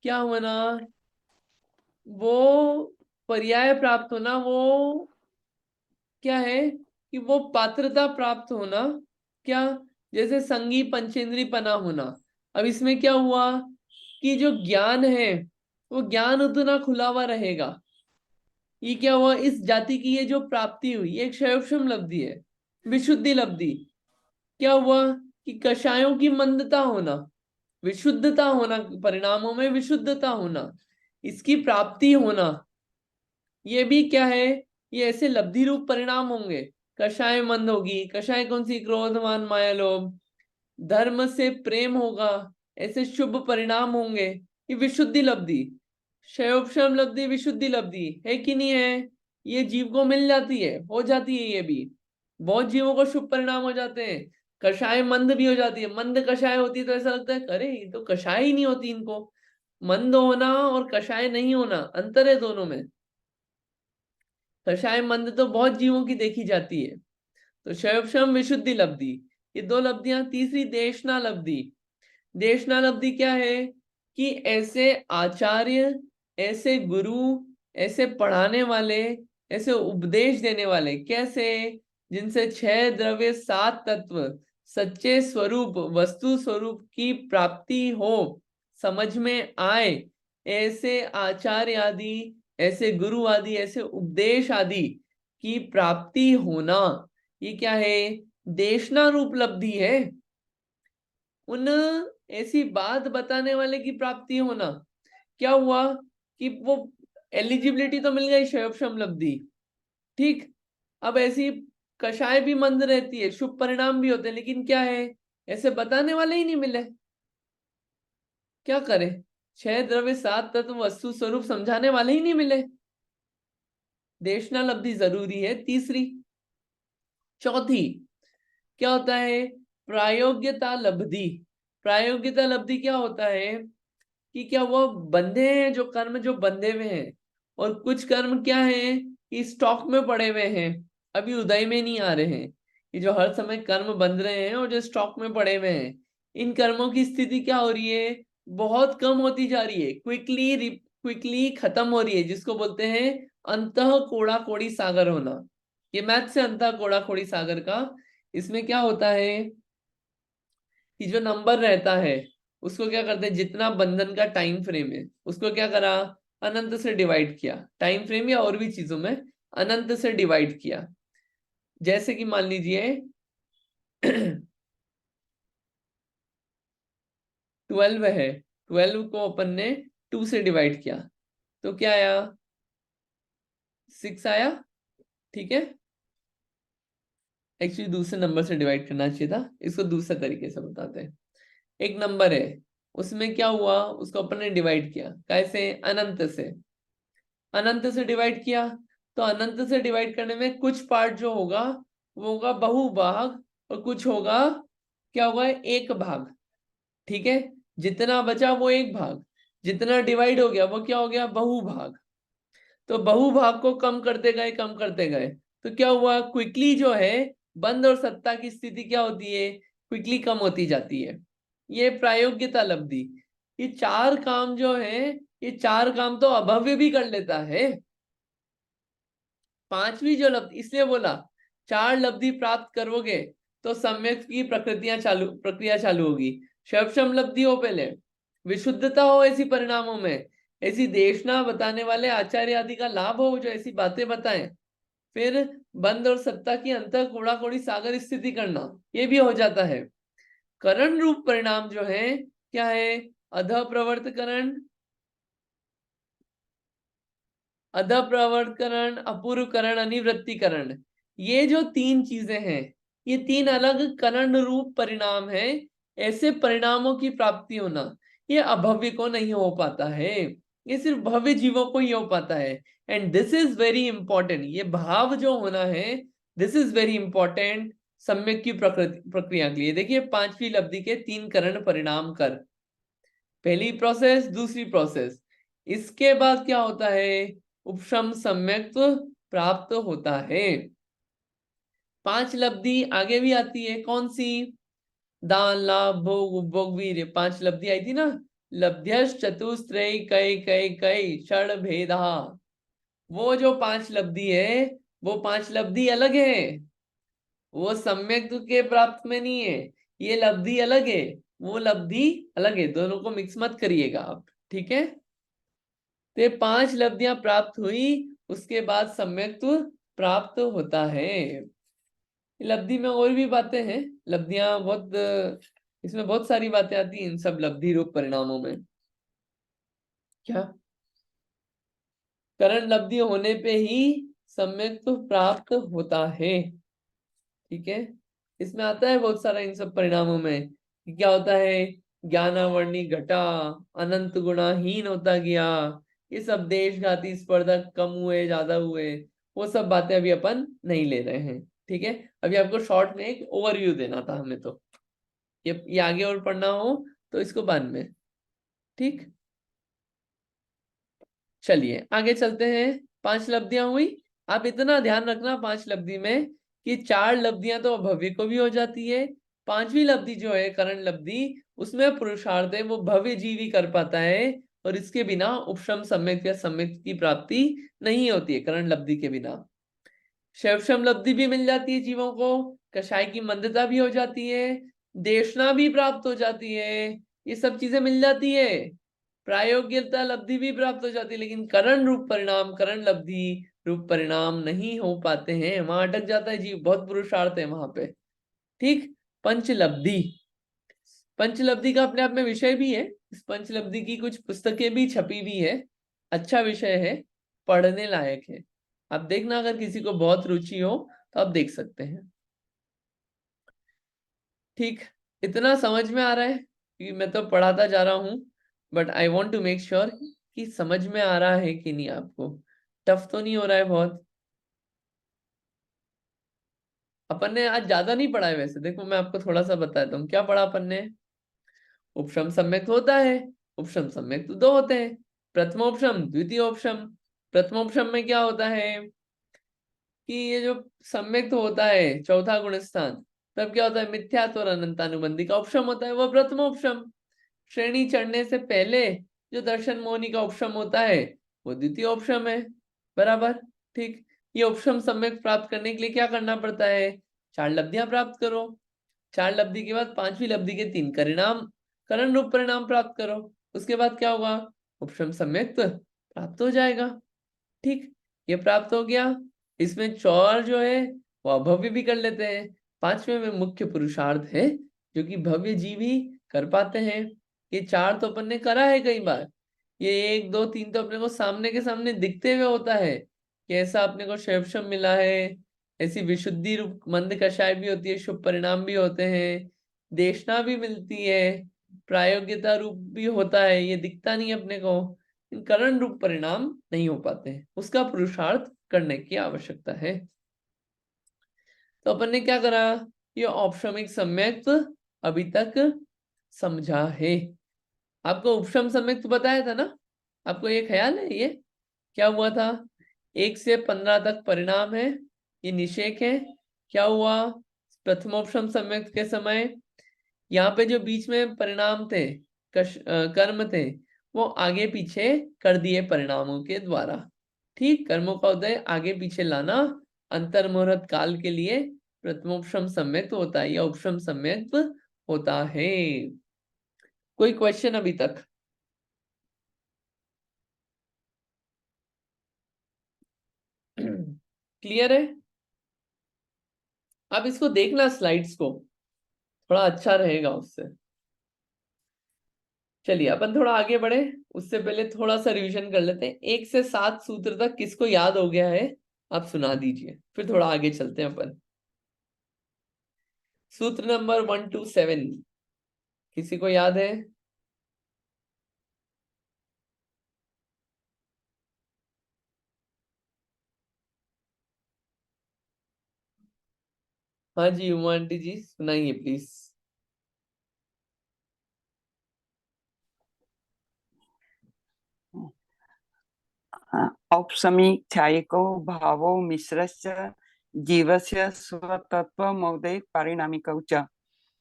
क्या होना, वो पर्याय प्राप्त होना, वो क्या है कि वो पात्रता प्राप्त होना। क्या? जैसे संगी पंचेंद्री पना होना। अब इसमें क्या हुआ कि जो ज्ञान है वो ज्ञान उतना खुला हुआ रहेगा। ये क्या हुआ, इस जाति की ये जो प्राप्ति हुई, ये एक क्षयोपशम लब्धि है। विशुद्धि लब्धि क्या हुआ कि कषायों की मंदता होना, विशुद्धता होना, परिणामों में विशुद्धता होना, इसकी प्राप्ति होना, ये भी क्या है, ये ऐसे लब्धि रूप परिणाम होंगे। कषाय मंद होगी, कषाय कौन सी? क्रोध मान माया लोभ। धर्म से प्रेम होगा, ऐसे शुभ परिणाम होंगे। ये विशुद्धि लब्धि, क्षयोपशम लब्धि विशुद्धि लब्धि है कि नहीं है? ये जीव को मिल जाती है, हो जाती है। ये भी बहुत जीवों को शुभ परिणाम हो जाते हैं। कषाय मंद भी हो जाती है। मंद कषाय होती है तो ऐसा लगता है अरे ये तो कषाय ही नहीं होती इनको। मंद होना और कषाय नहीं होना, अंतर है दोनों में। कषाय मंद तो बहुत जीवों की देखी जाती है। तो क्षयोपशम विशुद्धि लब्धि, ये दो लब्धियां। तीसरी देशना लब्धि। देशना लब्धि क्या है कि ऐसे आचार्य, ऐसे गुरु, ऐसे पढ़ाने वाले, ऐसे उपदेश देने वाले, कैसे? जिनसे छह द्रव्य सात तत्व सच्चे स्वरूप वस्तु स्वरूप की प्राप्ति हो, समझ में आए, ऐसे आचार्य आदि, ऐसे गुरु आदि, ऐसे उपदेश आदि की प्राप्ति होना, ये क्या है? देशना रूप लब्धि है। उन ऐसी बात बताने वाले की प्राप्ति होना। क्या हुआ कि वो एलिजिबिलिटी तो मिल गई, क्षयोपशम लब्धि, ठीक। अब ऐसी कषाय भी मंद रहती है, शुभ परिणाम भी होते हैं, लेकिन क्या है, ऐसे बताने वाले ही नहीं मिले। क्या करे? छह द्रव्य सात तत्व वस्तु स्वरूप समझाने वाले ही नहीं मिले। देशना लब्धि जरूरी है। तीसरी। चौथी क्या होता है? प्रायोग्यता लब्धि। प्रायोग्यता लब्धि क्या होता है कि क्या वो बंधे हैं, जो कर्म जो बंधे हुए हैं, और कुछ कर्म क्या है कि स्टॉक में पड़े हुए हैं, अभी उदय में नहीं आ रहे हैं। ये जो हर समय कर्म बंध रहे हैं और जो स्टॉक में पड़े हुए हैं, इन कर्मों की स्थिति क्या हो रही है? बहुत कम होती जा रही है, क्विकली खत्म हो रही है, जिसको बोलते हैं अंतः कोड़ा कोड़ी सागर होना। ये मैथ से अंतः कोड़ा कोड़ी सागर का। इसमें क्या होता है कि जो नंबर रहता है उसको क्या करते हैं, जितना बंधन का टाइम फ्रेम है उसको क्या करा, अनंत से डिवाइड किया। टाइम फ्रेम या और भी चीजों में अनंत से डिवाइड किया। जैसे कि मान लीजिए 12 है, 12 को अपन ने 2 से डिवाइड किया तो क्या आया? 6 आया, ठीक है। एक्चुअली दूसरे नंबर से डिवाइड करना चाहिए था, इसको दूसरे तरीके से बताते हैं। एक नंबर है, उसमें क्या हुआ, उसको अपन ने डिवाइड किया कैसे? अनंत से। अनंत से डिवाइड किया तो अनंत से डिवाइड करने में कुछ पार्ट जो होगा वो होगा बहुभाग, और कुछ होगा क्या होगा? एक भाग, ठीक है। जितना बचा वो एक भाग, जितना डिवाइड हो गया वो क्या हो गया? बहुभाग। तो बहुभाग को कम करते गए, कम करते गए, तो क्या हुआ? क्विकली जो है बंध और सत्ता की स्थिति क्या होती है? क्विकली कम होती जाती है। ये प्रायोग्यता लब्धि। ये चार काम जो है, ये चार काम तो अभव्य भी कर लेता है। पांचवी जो लब्धि, इसलिए बोला चार लब्धि प्राप्त करोगे तो सम्यक की प्रक्रिया चालू होगी। क्षयोपशम लब्धि हो पहले, विशुद्धता हो ऐसी परिणामों में, ऐसी देशना बताने वाले आचार्य आदि का लाभ हो, जो ऐसी बातें बताएं। फिर बंध और सत्ता की अंतर कोड़ा कोड़ी सागर स्थिति करना, ये भी हो जाता है। करण रूप परिणाम जो है क्या है? अध प्रवर्तकरण, अध प्रवर्तकरण, अपूर्वकरण, अनिवृत्तिकरण, ये जो 3 चीजें हैं, ये 3 अलग करण रूप परिणाम है। ऐसे परिणामों की प्राप्ति होना ये अभव्य को नहीं हो पाता है, ये सिर्फ भव्य जीवों को ही हो पाता है। And this is very important, ये भाव जो होना है, दिस इज वेरी इंपॉर्टेंट सम्यक की प्रक्रिया के लिए। देखिए 5वीं लब्धि के 3 करण परिणाम कर, पहली प्रोसेस, दूसरी प्रोसेस, इसके बाद क्या होता है? उपशम सम्यक्त्व प्राप्त होता है। 5 लब्धि आगे भी आती है, कौन सी? दान, लाभ, भोग, उपभोग, वीर्य, 5 लब्धि आई थी ना। लब्ध्यश चतुस्त्रय कई कई कई षड भेदा, वो जो 5 लब्धि है, वो 5 लब्धि अलग है, वो सम्यक्त्व के प्राप्त में नहीं है। ये लब्धि अलग है, वो लब्धि अलग है, दोनों को मिक्स मत करिएगा आप, ठीक है? तो ये 5 लब्धियां प्राप्त हुई, उसके बाद सम्यक्त्व प्राप्त होता है। लब्धि में और भी बातें हैं, लब्धियां बहुत, इसमें बहुत सारी बातें आती हैं इन सब लब्धि रूप परिणामों में। क्या करण लब्धि होने पे ही सम्यक्त्व प्राप्त होता है, ठीक है? इसमें आता है बहुत सारा इन सब परिणामों में कि क्या होता है? ज्ञानावर्णी घटा, अनंत गुणाहीन होता गया, ये सब देशघाती स्पर्धक कम हुए ज्यादा हुए, वो सब बातें अभी अपन नहीं ले रहे हैं, ठीक है? अभी आपको शॉर्ट में एक ओवरव्यू देना था हमें, तो ये आगे और पढ़ना हो तो इसको बाद में, ठीक? चलिए आगे चलते हैं। 5 लब्धियां हुई, आप इतना ध्यान रखना 5 लब्धि में कि 4 लब्धियां तो भव्य को भी हो जाती है, 5वीं लब्धि जो है करण लब्धि, उसमें पुरुषार्थ है वो भव्य जीव ही कर पाता है, और इसके बिना उपशम सम्यक या सम्यक की प्राप्ति नहीं होती है करण लब्धि के बिना। शैवशम लब्धि भी मिल जाती है जीवों को, कषाय की मंदता भी हो जाती है, देशना भी प्राप्त हो जाती है, ये सब चीजें मिल जाती है, प्रायोग्यता लब्धि भी प्राप्त हो जाती है, लेकिन करण रूप परिणाम, करण लब्धि रूप परिणाम नहीं हो पाते हैं, वहां अटक जाता है जीव, बहुत पुरुषार्थ है वहां पे, ठीक? पंचलब्धि, पंचलब्धि का अपने आप में विषय भी है, इस पंचलब्धि की कुछ पुस्तकें भी छपी हुई है, अच्छा विषय है, पढ़ने लायक है। आप देखना अगर किसी को बहुत रुचि हो तो आप देख सकते हैं, ठीक? इतना समझ में आ रहा है कि मैं तो पढ़ाता जा रहा हूं, but I want to make sure कि समझ में आ रहा है कि नहीं, आपको टफ तो नहीं हो रहा है बहुत? अपन ने आज ज्यादा नहीं पढ़ा है वैसे, देखो मैं आपको थोड़ा सा बताता हूँ क्या पढ़ा अपन ने। उपशम सम्यक्त होता है, उपशम सम्यक्त 2 होते हैं, प्रथमोपशम, द्वितीयोपशम। प्रथमोपशम में क्या होता है कि ये जो सम्यक्त होता है चौथा गुण स्थान, तब क्या होता है? मिथ्यात्व और अनंतानुबंधी का उपशम होता है, वो प्रथमोपशम। श्रेणी चढ़ने से पहले जो दर्शन मोहनी का उपशम होता है, वो द्वितीय उपशम है, बराबर, ठीक? ये उपशम सम्यक प्राप्त करने के लिए क्या करना पड़ता है? 4 लब्धियां प्राप्त करो, 4 लब्धि के बाद 5वीं लब्धि के 3 परिणाम, करण रूप परिणाम प्राप्त करो, उसके बाद क्या होगा? उपशम सम्यक प्राप्त हो जाएगा, ठीक? ये प्राप्त हो गया, इसमें चौर जो है वो अभव्य भी कर लेते हैं। 5वें में मुख्य पुरुषार्थ है जो कि भव्य जीव ही कर पाते हैं। ये 4 तो अपन ने करा है कई बार, ये 1 2 3 तो अपने को सामने के सामने दिखते हुए होता है कि ऐसा अपने को शैवशम मिला है, ऐसी विशुद्धि रूप मंद कषाय भी होती है, शुभ परिणाम भी होते हैं, देशना भी मिलती है, प्रायोग्यता रूप भी होता है, ये दिखता नहीं अपने को, करण रूप परिणाम नहीं हो पाते हैं, उसका पुरुषार्थ करने की आवश्यकता है। तो अपन ने क्या करा? ये औपशमिक सम्यक्त अभी तक समझा है। आपको उपशम सम्यक्त बताया था ना, आपको ये ख्याल है ये क्या हुआ था? 1 से 15 तक परिणाम है, ये निषेक है। क्या हुआ प्रथमोपशम सम्यक्त के समय? यहाँ पे जो बीच में परिणाम थे, कर्म थे, वो आगे पीछे कर दिए परिणामों के द्वारा, ठीक? कर्मों का उदय आगे पीछे लाना अंतर्मुहूर्त काल के लिए प्रथमोपशम सम्यक्त होता है या उपशम सम्यक्त होता है। कोई क्वेश्चन अभी तक? क्लियर है? आप इसको देखना स्लाइड्स को, थोड़ा अच्छा रहेगा उससे। चलिए अपन थोड़ा आगे बढ़े, उससे पहले थोड़ा सा रिवीजन कर लेते हैं। 1 से 7 सूत्र तक किसको याद हो गया है आप सुना दीजिए, फिर थोड़ा आगे चलते हैं अपन। सूत्र नंबर 1 to 7 किसी को याद है? हाँ जी उमा आंटी जी सुनाइए प्लीज। औपसमीख्यायिको भावो मिश्रस्य जीवस्य स्वतत्वमोदे पारिणामिकौ च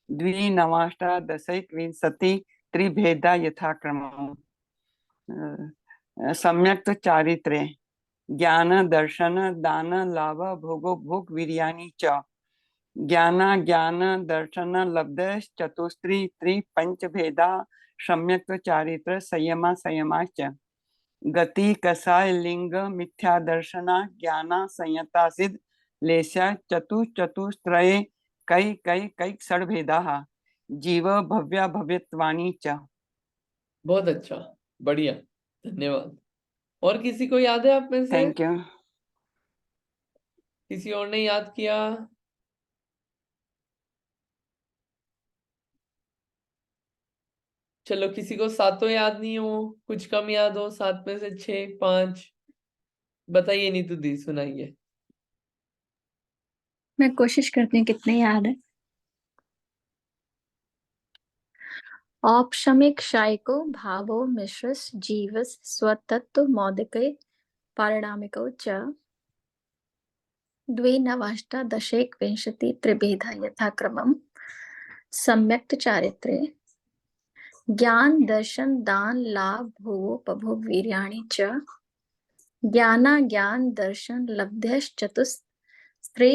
द्विनवाष्टादशैकविंशति त्रिभेदा यथाक्रमम्। सम्यक् चारित्रे ज्ञान दर्शन दान लाभ भोगो भोग वीर्याणि च ज्ञान दर्शन लब्ध चतुस्त्री त्रिपंच भेदा सम्यक् चारित्र संयमा संयमाश्च गति कषाय लिंग मिथ्या दर्शना ज्ञाना संयता सिद्ध लेस्या चतुश्चतुस्त्रये कई षड्भेदाः जीव भव्या भव्यत्वानि च। बहुत अच्छा, बढ़िया, धन्यवाद। और किसी को याद है आप में से? Thank you. किसी और ने याद किया? चलो किसी को सातों याद नहीं हो, कुछ कम याद हो, 7 में से 6 5 बताइए। नीतू दी सुनाइए। मैं कोशिश करती हूँ कितने याद है। औपशमिक शायको भावो मिश्रस जीवस स्वतत्व मौदिके पारिणामिको च द्विनवाष्टादशैकविंशति त्रिभेदा यथाक्रमम् सम्यक् चारित्रे ज्ञान दर्शन दान लाभ भोगोपभोग वीर्याणि च ज्ञान दर्शन लब्धश्चतुस्त्री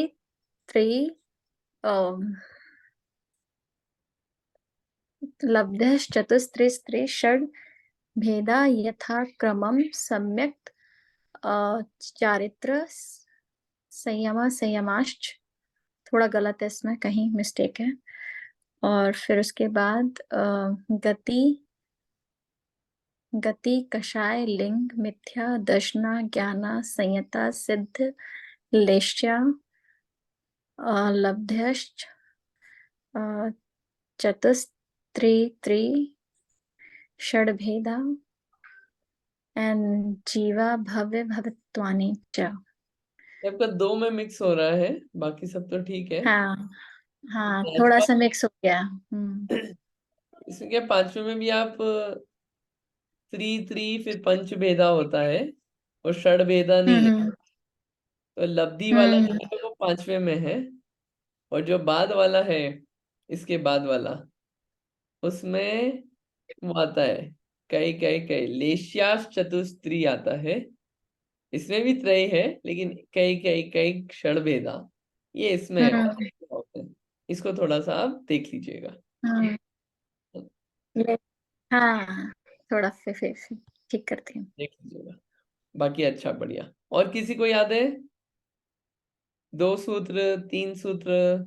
लब्धश्चतुस्त्री षड् भेदा यथाक्रमम् सम्यक् चारित्र संयमा संयमाश्च। थोड़ा गलत है इसमें, कहीं मिस्टेक है। और फिर उसके बाद गति कषाय लिंग मिथ्या दर्शना ज्ञाना संयता सिद्ध लेश्या लब्धश्च चतुस्त्री षड्भेदा एंड जीवा भव्य भवत्वानि च। आपका 2 में मिक्स हो रहा है, बाकी सब तो ठीक है। हाँ हाँ, थोड़ा सा मिक्स हो गया। इसमें क्या 5वें में भी आप फिर पंच भेदा होता है और षड भेदा नहीं है। हम्म तो लब्धि वाला जो है वो 5वें में है, और जो बाद वाला है इसके बाद वाला उसमें वो आता है कई कई कई लेश्यास चतुस्त्री आता है। इसमें भी त्रय है लेकिन कई कई कई क्षण भेदा ये इसमें है। इसको थोड़ा सा आप देख लीजिएगा। हम्म, हाँ, थोड़ा फिर ठीक करती हूँ। देख लीजिएगा, बाकी अच्छा बढ़िया। और किसी को याद है? 2 सूत्र 3 सूत्र?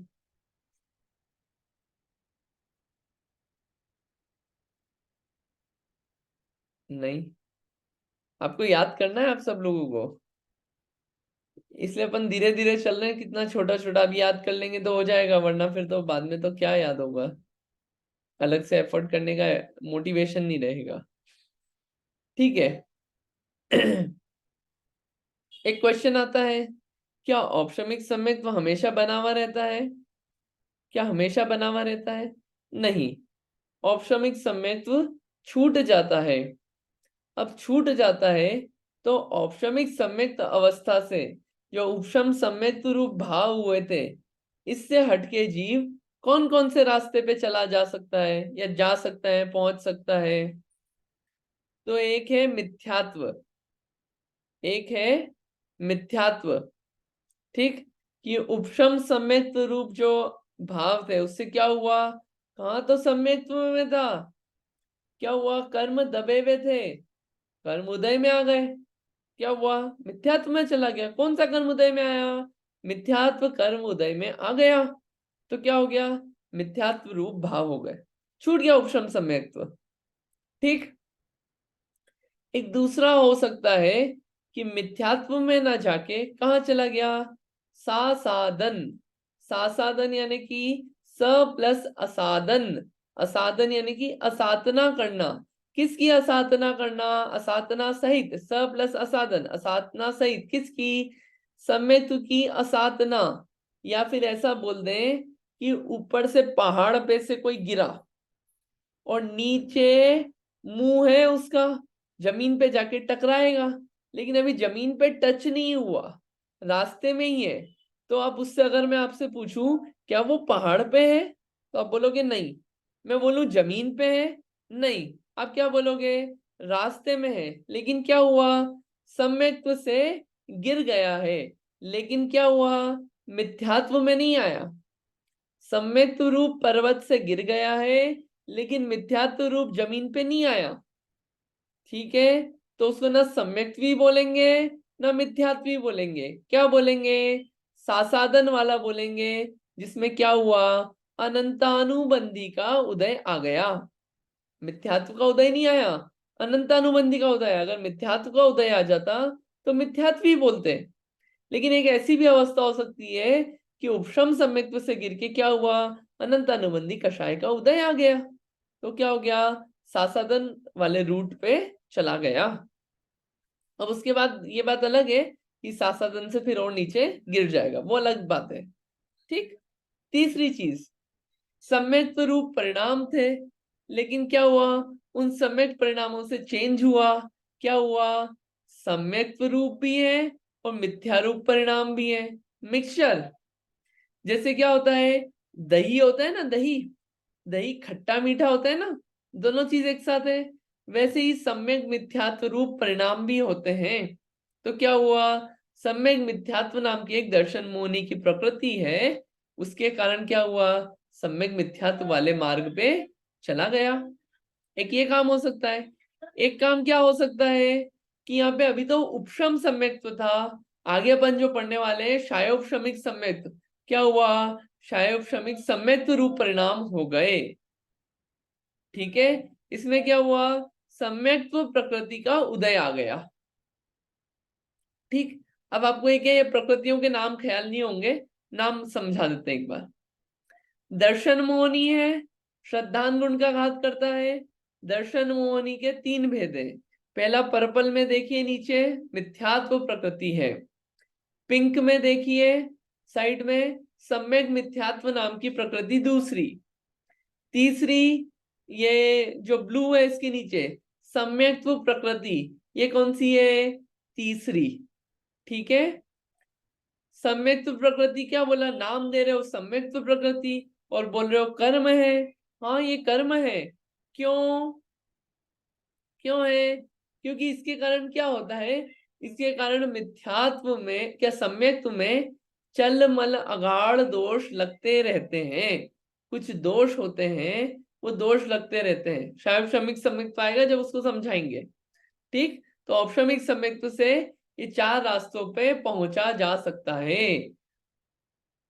नहीं, आपको याद करना है आप सब लोगों को, इसलिए अपन धीरे धीरे चल रहे हैं। कितना छोटा छोटा अभी याद कर लेंगे तो हो जाएगा, वरना फिर तो बाद में तो क्या याद होगा, अलग से एफर्ट करने का मोटिवेशन नहीं रहेगा। ठीक है। एक क्वेश्चन आता है, क्या औपशमिक सम्यक्त्व हमेशा बना हुआ रहता है? क्या हमेशा बना हुआ रहता है? नहीं, औपशमिक सम्यक्त्व छूट जाता है। अब छूट जाता है तो औपशमिक सम्यक्त अवस्था से जो उपशम सम्यक्त रूप भाव हुए थे, इससे हटके जीव कौन कौन से रास्ते पे चला जा सकता है या जा सकता है, पहुंच सकता है? तो एक है मिथ्यात्व, एक है मिथ्यात्व। ठीक, कि उपशम सम्यक्त रूप जो भाव थे उससे क्या हुआ, कहाँ तो सम्यक्त्व में था, क्या हुआ, कर्म दबे हुए थे, कर्म उदय में आ गए। क्या हुआ, मिथ्यात्व में चला गया। कौन सा कर्म उदय में आया, मिथ्यात्व कर्म उदय में आ गया। तो क्या हो गया, मिथ्यात्व रूप भाव हो गए, छूट गया उपशम सम्यक्त्व। ठीक। एक दूसरा हो सकता है कि मिथ्यात्व में ना जाके कहाँ चला गया, सासादन। सासादन यानी कि स प्लस असाधन, असाधन यानी कि असाधना करना। किसकी असाधना करना, असाधना सहित, स प्लस असाधन, असाधना सहित किसकी, सम्यक्त्व की असाधना। या फिर ऐसा बोल दें कि ऊपर से पहाड़ पे से कोई गिरा और नीचे मुंह है उसका, जमीन पे जाके टकराएगा, लेकिन अभी जमीन पे टच नहीं हुआ, रास्ते में ही है। तो अब उससे अगर मैं आपसे पूछूं क्या वो पहाड़ पे है, तो आप बोलोगे नहीं। मैं बोलूं जमीन पे है, नहीं। आप क्या बोलोगे, रास्ते में है। लेकिन क्या हुआ, सम्यक्त्व से गिर गया है, लेकिन क्या हुआ, मिथ्यात्व में नहीं आया। सम्यक्त्व रूप पर्वत से गिर गया है, लेकिन मिथ्यात्व रूप जमीन पे नहीं आया। ठीक है, तो उसको ना सम्यक्त्वी बोलेंगे ना मिथ्यात्वी बोलेंगे, क्या बोलेंगे, सासादन वाला बोलेंगे, जिसमें क्या हुआ, अनंतानुबंधी का उदय आ गया। मिथ्यात्व का उदय नहीं आया, अनंतानुबंधी का उदय। अगर मिथ्यात्व का उदय आ जाता तो मिथ्यात्वी बोलते। लेकिन एक ऐसी भी अवस्था हो सकती है कि उपशम सम्यक्त्व से गिर के क्या हुआ, अनंतानुबंधी कषाय का उदय आ गया। तो क्या हो गया, सासादन वाले रूट पे चला गया। अब उसके बाद ये बात अलग है कि सासादन से फिर और नीचे गिर जाएगा, वो अलग बात है। ठीक। तीसरी चीज, सम्यक्त्व रूप परिणाम थे, लेकिन क्या हुआ, उन सम्यक परिणामों से चेंज हुआ। क्या हुआ, सम्यक्त्व रूप भी है और मिथ्या रूप परिणाम भी है, मिक्सचर। जैसे क्या होता है, दही होता है ना, दही, दही खट्टा मीठा होता है ना, दोनों चीज एक साथ है। वैसे ही सम्यक मिथ्यात्व रूप परिणाम भी होते हैं। तो क्या हुआ, सम्यक मिथ्यात्व नाम की एक दर्शन मोहिनी की प्रकृति है, उसके कारण क्या हुआ, सम्यक मिथ्यात्व वाले मार्ग पे चला गया। एक ये काम हो सकता है। एक काम क्या हो सकता है कि यहाँ पे अभी तो उपशम सम्यक्त्व था, आगे अपन जो पढ़ने वाले हैं शायोपशमिक सम्यक्त्व, क्या हुआ, शायोपशमिक सम्यक्त्व रूप परिणाम हो गए। ठीक है, इसमें क्या हुआ, सम्यक्त्व प्रकृति का उदय आ गया। ठीक। अब आपको एक ये प्रकृतियों के नाम ख्याल नहीं होंगे, नाम समझा देते हैं एक बार। दर्शन मोहनी है, श्रद्धान गुण का घात करता है। दर्शन मोहनी के तीन भेद हैं। पहला पर्पल में देखिए नीचे, मिथ्यात्व प्रकृति है। पिंक में देखिए साइड में, सम्यक मिथ्यात्व नाम की प्रकृति दूसरी। तीसरी, ये जो ब्लू है इसके नीचे, सम्यक्त्व प्रकृति, ये कौन सी है, तीसरी। ठीक है, सम्यक्त्व प्रकृति क्या बोला, नाम दे रहे हो सम्यक्त्व प्रकृति और बोल रहे हो कर्म है। हाँ ये कर्म है। क्यों, क्यों है, क्योंकि इसके कारण क्या होता है, इसके कारण मिथ्यात्व में क्या, सम्यक्त्व में चल मल अगाढ़ दोष लगते रहते हैं। कुछ दोष होते हैं, वो दोष लगते रहते हैं। शायद श्रमिक सम्यक्त्व आएगा जब उसको समझाएंगे। ठीक, तो औपशमिक सम्यक्त्व से ये चार रास्तों पे पहुंचा जा सकता है।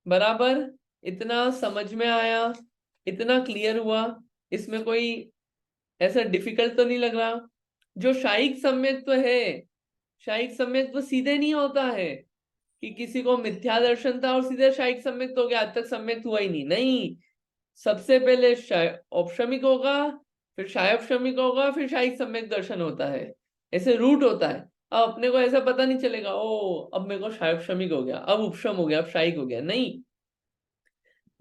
बराबर, इतना समझ में आया, इतना क्लियर हुआ, इसमें कोई ऐसा डिफिकल्ट तो नहीं लग रहा। जो शायिक सम्यक्त्व है, शायिक सम्यक्त्व सीधे नहीं होता है कि किसी को मिथ्या दर्शन था और सीधे शायिक सम्यक्त्व हो गया, आज तक सम्यक्त हुआ ही नहीं। नहीं, सबसे पहले औपशमिक होगा, फिर शायोपशमिक होगा, फिर शायिक सम्यक दर्शन होता है। ऐसे रूट होता है। अब अपने को ऐसा पता नहीं चलेगा, ओ अब मेरे को शायोपशमिक हो गया, अब उपशम हो गया, अब शायिक हो गया, नहीं।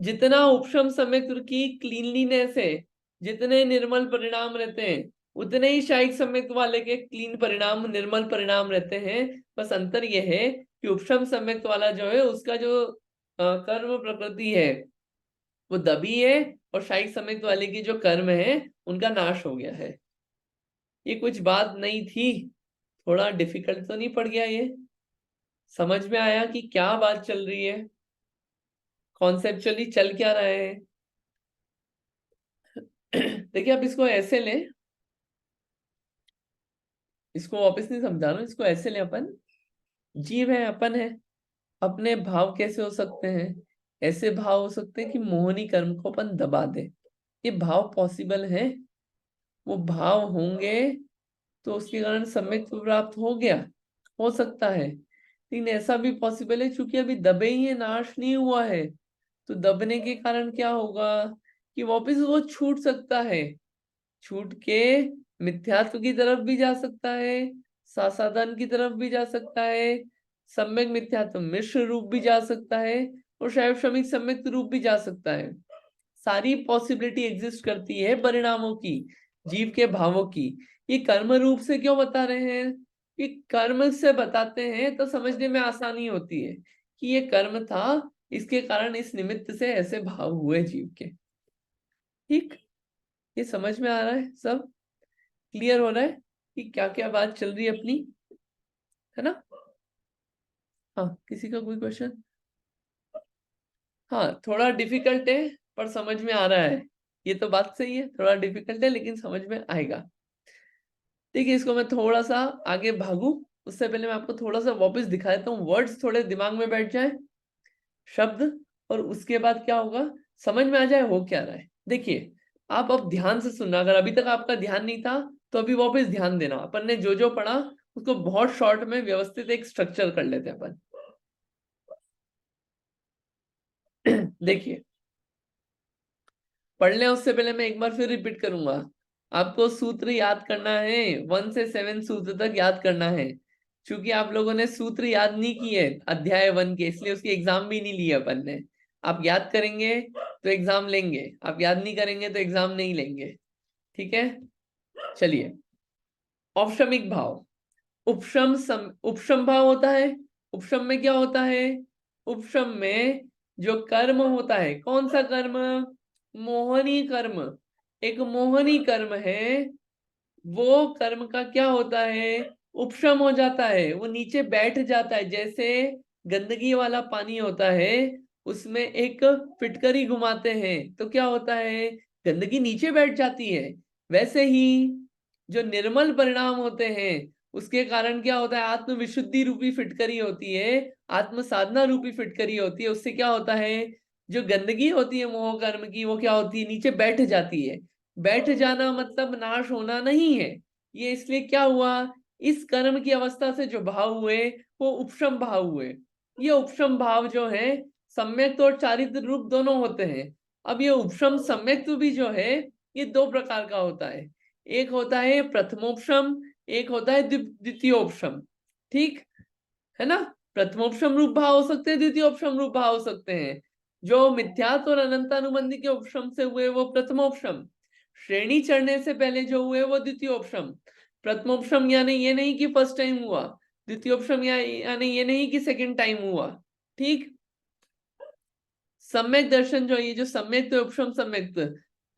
जितना उपशम सम्यक्त्व की क्लीनलीनेस है, जितने निर्मल परिणाम रहते हैं, उतने ही शायिक सम्यक्त्व वाले के क्लीन परिणाम, निर्मल परिणाम रहते हैं। बस अंतर यह है कि उपशम सम्यक्त्व वाला जो है उसका जो कर्म प्रकृति है वो दबी है, और शायिक सम्यक्त्व वाले की जो कर्म है उनका नाश हो गया है। ये कुछ बात नहीं थी, थोड़ा डिफिकल्ट तो नहीं पड़ गया ये, समझ में आया कि क्या बात चल रही है, कॉन्सेप्चुअली चल क्या रहा है। देखिए आप इसको ऐसे लें, इसको वापस नहीं समझा रहा हूं, इसको ऐसे ले, अपन जीव है, अपन है, अपने भाव कैसे हो सकते हैं? ऐसे भाव हो सकते हैं कि मोहनी कर्म को अपन दबा दे। ये भाव पॉसिबल है? वो भाव होंगे तो उसके कारण सम्यक प्राप्त हो गया, हो सकता है, लेकिन ऐसा भी पॉसिबल है क्योंकि अभी दबे ही है, नाश नहीं हुआ है, तो दबने के कारण क्या होगा कि वापस वो छूट सकता है, छूट के मिथ्यात्व की तरफ भी जा सकता है, सासाधान की तरफ भी जा सकता है, सम्यक मिथ्यात्व मिश्र रूप भी जा सकता है, और शायद श्रमिक सम्यक रूप भी जा सकता है। सारी पॉसिबिलिटी एग्जिस्ट करती है परिणामों की, जीव के भावों की। ये कर्म रूप से क्यों बता रहे हैं? कि कर्म से बताते हैं तो समझने में आसानी होती है कि ये कर्म था, इसके कारण इस निमित्त से ऐसे भाव हुए जीव के। ठीक, ये समझ में आ रहा है? सब क्लियर हो रहा है कि क्या क्या बात चल रही है अपनी, है ना? हाँ, किसी का कोई क्वेश्चन? हाँ, थोड़ा डिफिकल्ट है पर समझ में आ रहा है, ये तो बात सही है, थोड़ा डिफिकल्ट है लेकिन समझ में आएगा। ठीक है, इसको मैं थोड़ा सा आगे भागू, उससे पहले मैं आपको थोड़ा सा वापस दिखा देता हूँ, वर्ड्स थोड़े दिमाग में बैठ जाए, शब्द, और उसके बाद क्या होगा, समझ में आ जाए हो क्या रहा है। देखिए, आप अब ध्यान से सुनना, अगर अभी तक आपका ध्यान नहीं था तो अभी वापस ध्यान देना। अपन ने जो जो पढ़ा उसको बहुत शॉर्ट में व्यवस्थित एक स्ट्रक्चर कर लेते हैं अपन। देखिए, पढ़ने उससे पहले मैं एक बार फिर रिपीट करूंगा, आपको सूत्र याद करना है, 1 से 7 सूत्र तक याद करना है। क्योंकि आप लोगों ने सूत्र याद नहीं किए अध्याय 1 के, इसलिए उसकी एग्जाम भी नहीं ली अपन ने। आप याद करेंगे तो एग्जाम लेंगे, आप याद नहीं करेंगे तो एग्जाम नहीं लेंगे। ठीक है, चलिए। औपशमिक भाव, उपशम भाव होता है। उपशम में क्या होता है? उपशम में जो कर्म होता है, कौन सा कर्म? मोहनी कर्म। एक मोहनी कर्म है, वो कर्म का क्या होता है? उपशम हो जाता है, वो नीचे बैठ जाता है। जैसे गंदगी वाला पानी होता है, उसमें एक फिटकरी घुमाते हैं तो क्या होता है? गंदगी नीचे बैठ जाती है। वैसे ही जो निर्मल परिणाम होते हैं, उसके कारण क्या होता है? आत्म विशुद्धि रूपी फिटकरी होती है, आत्म साधना रूपी फिटकरी होती है। उससे क्या होता है? जो गंदगी होती है मोह कर्म की, वो क्या होती है? नीचे बैठ जाती है। बैठ जाना मतलब नाश होना नहीं है। ये इसलिए क्या हुआ? इस कर्म की अवस्था से जो भाव हुए वो उपशम भाव हुए। ये उपशम भाव जो है, सम्यक और चारित्र रूप दोनों होते हैं। अब ये उपशम सम्यक भी जो है, ये 2 प्रकार का होता है। एक होता है प्रथमोपशम, एक होता है द्वितीयोपशम। ठीक है ना? प्रथमोपशम रूप भाव हो सकते हैं, द्वितीयोपशम रूप भाव हो सकते हैं। जो मिथ्यात्व और अनंतानुबंधी के उपशम से हुए वो प्रथमोपशम, श्रेणी चढ़ने से पहले जो हुए वो द्वितीयोपशम। प्रथमोपशम यानी ये नहीं कि फर्स्ट टाइम हुआ, द्वितीयोपशम यानी ये नहीं कि सेकंड टाइम हुआ। ठीक, सम्यक दर्शन जो ये जो सम्यक उपशम सम्यक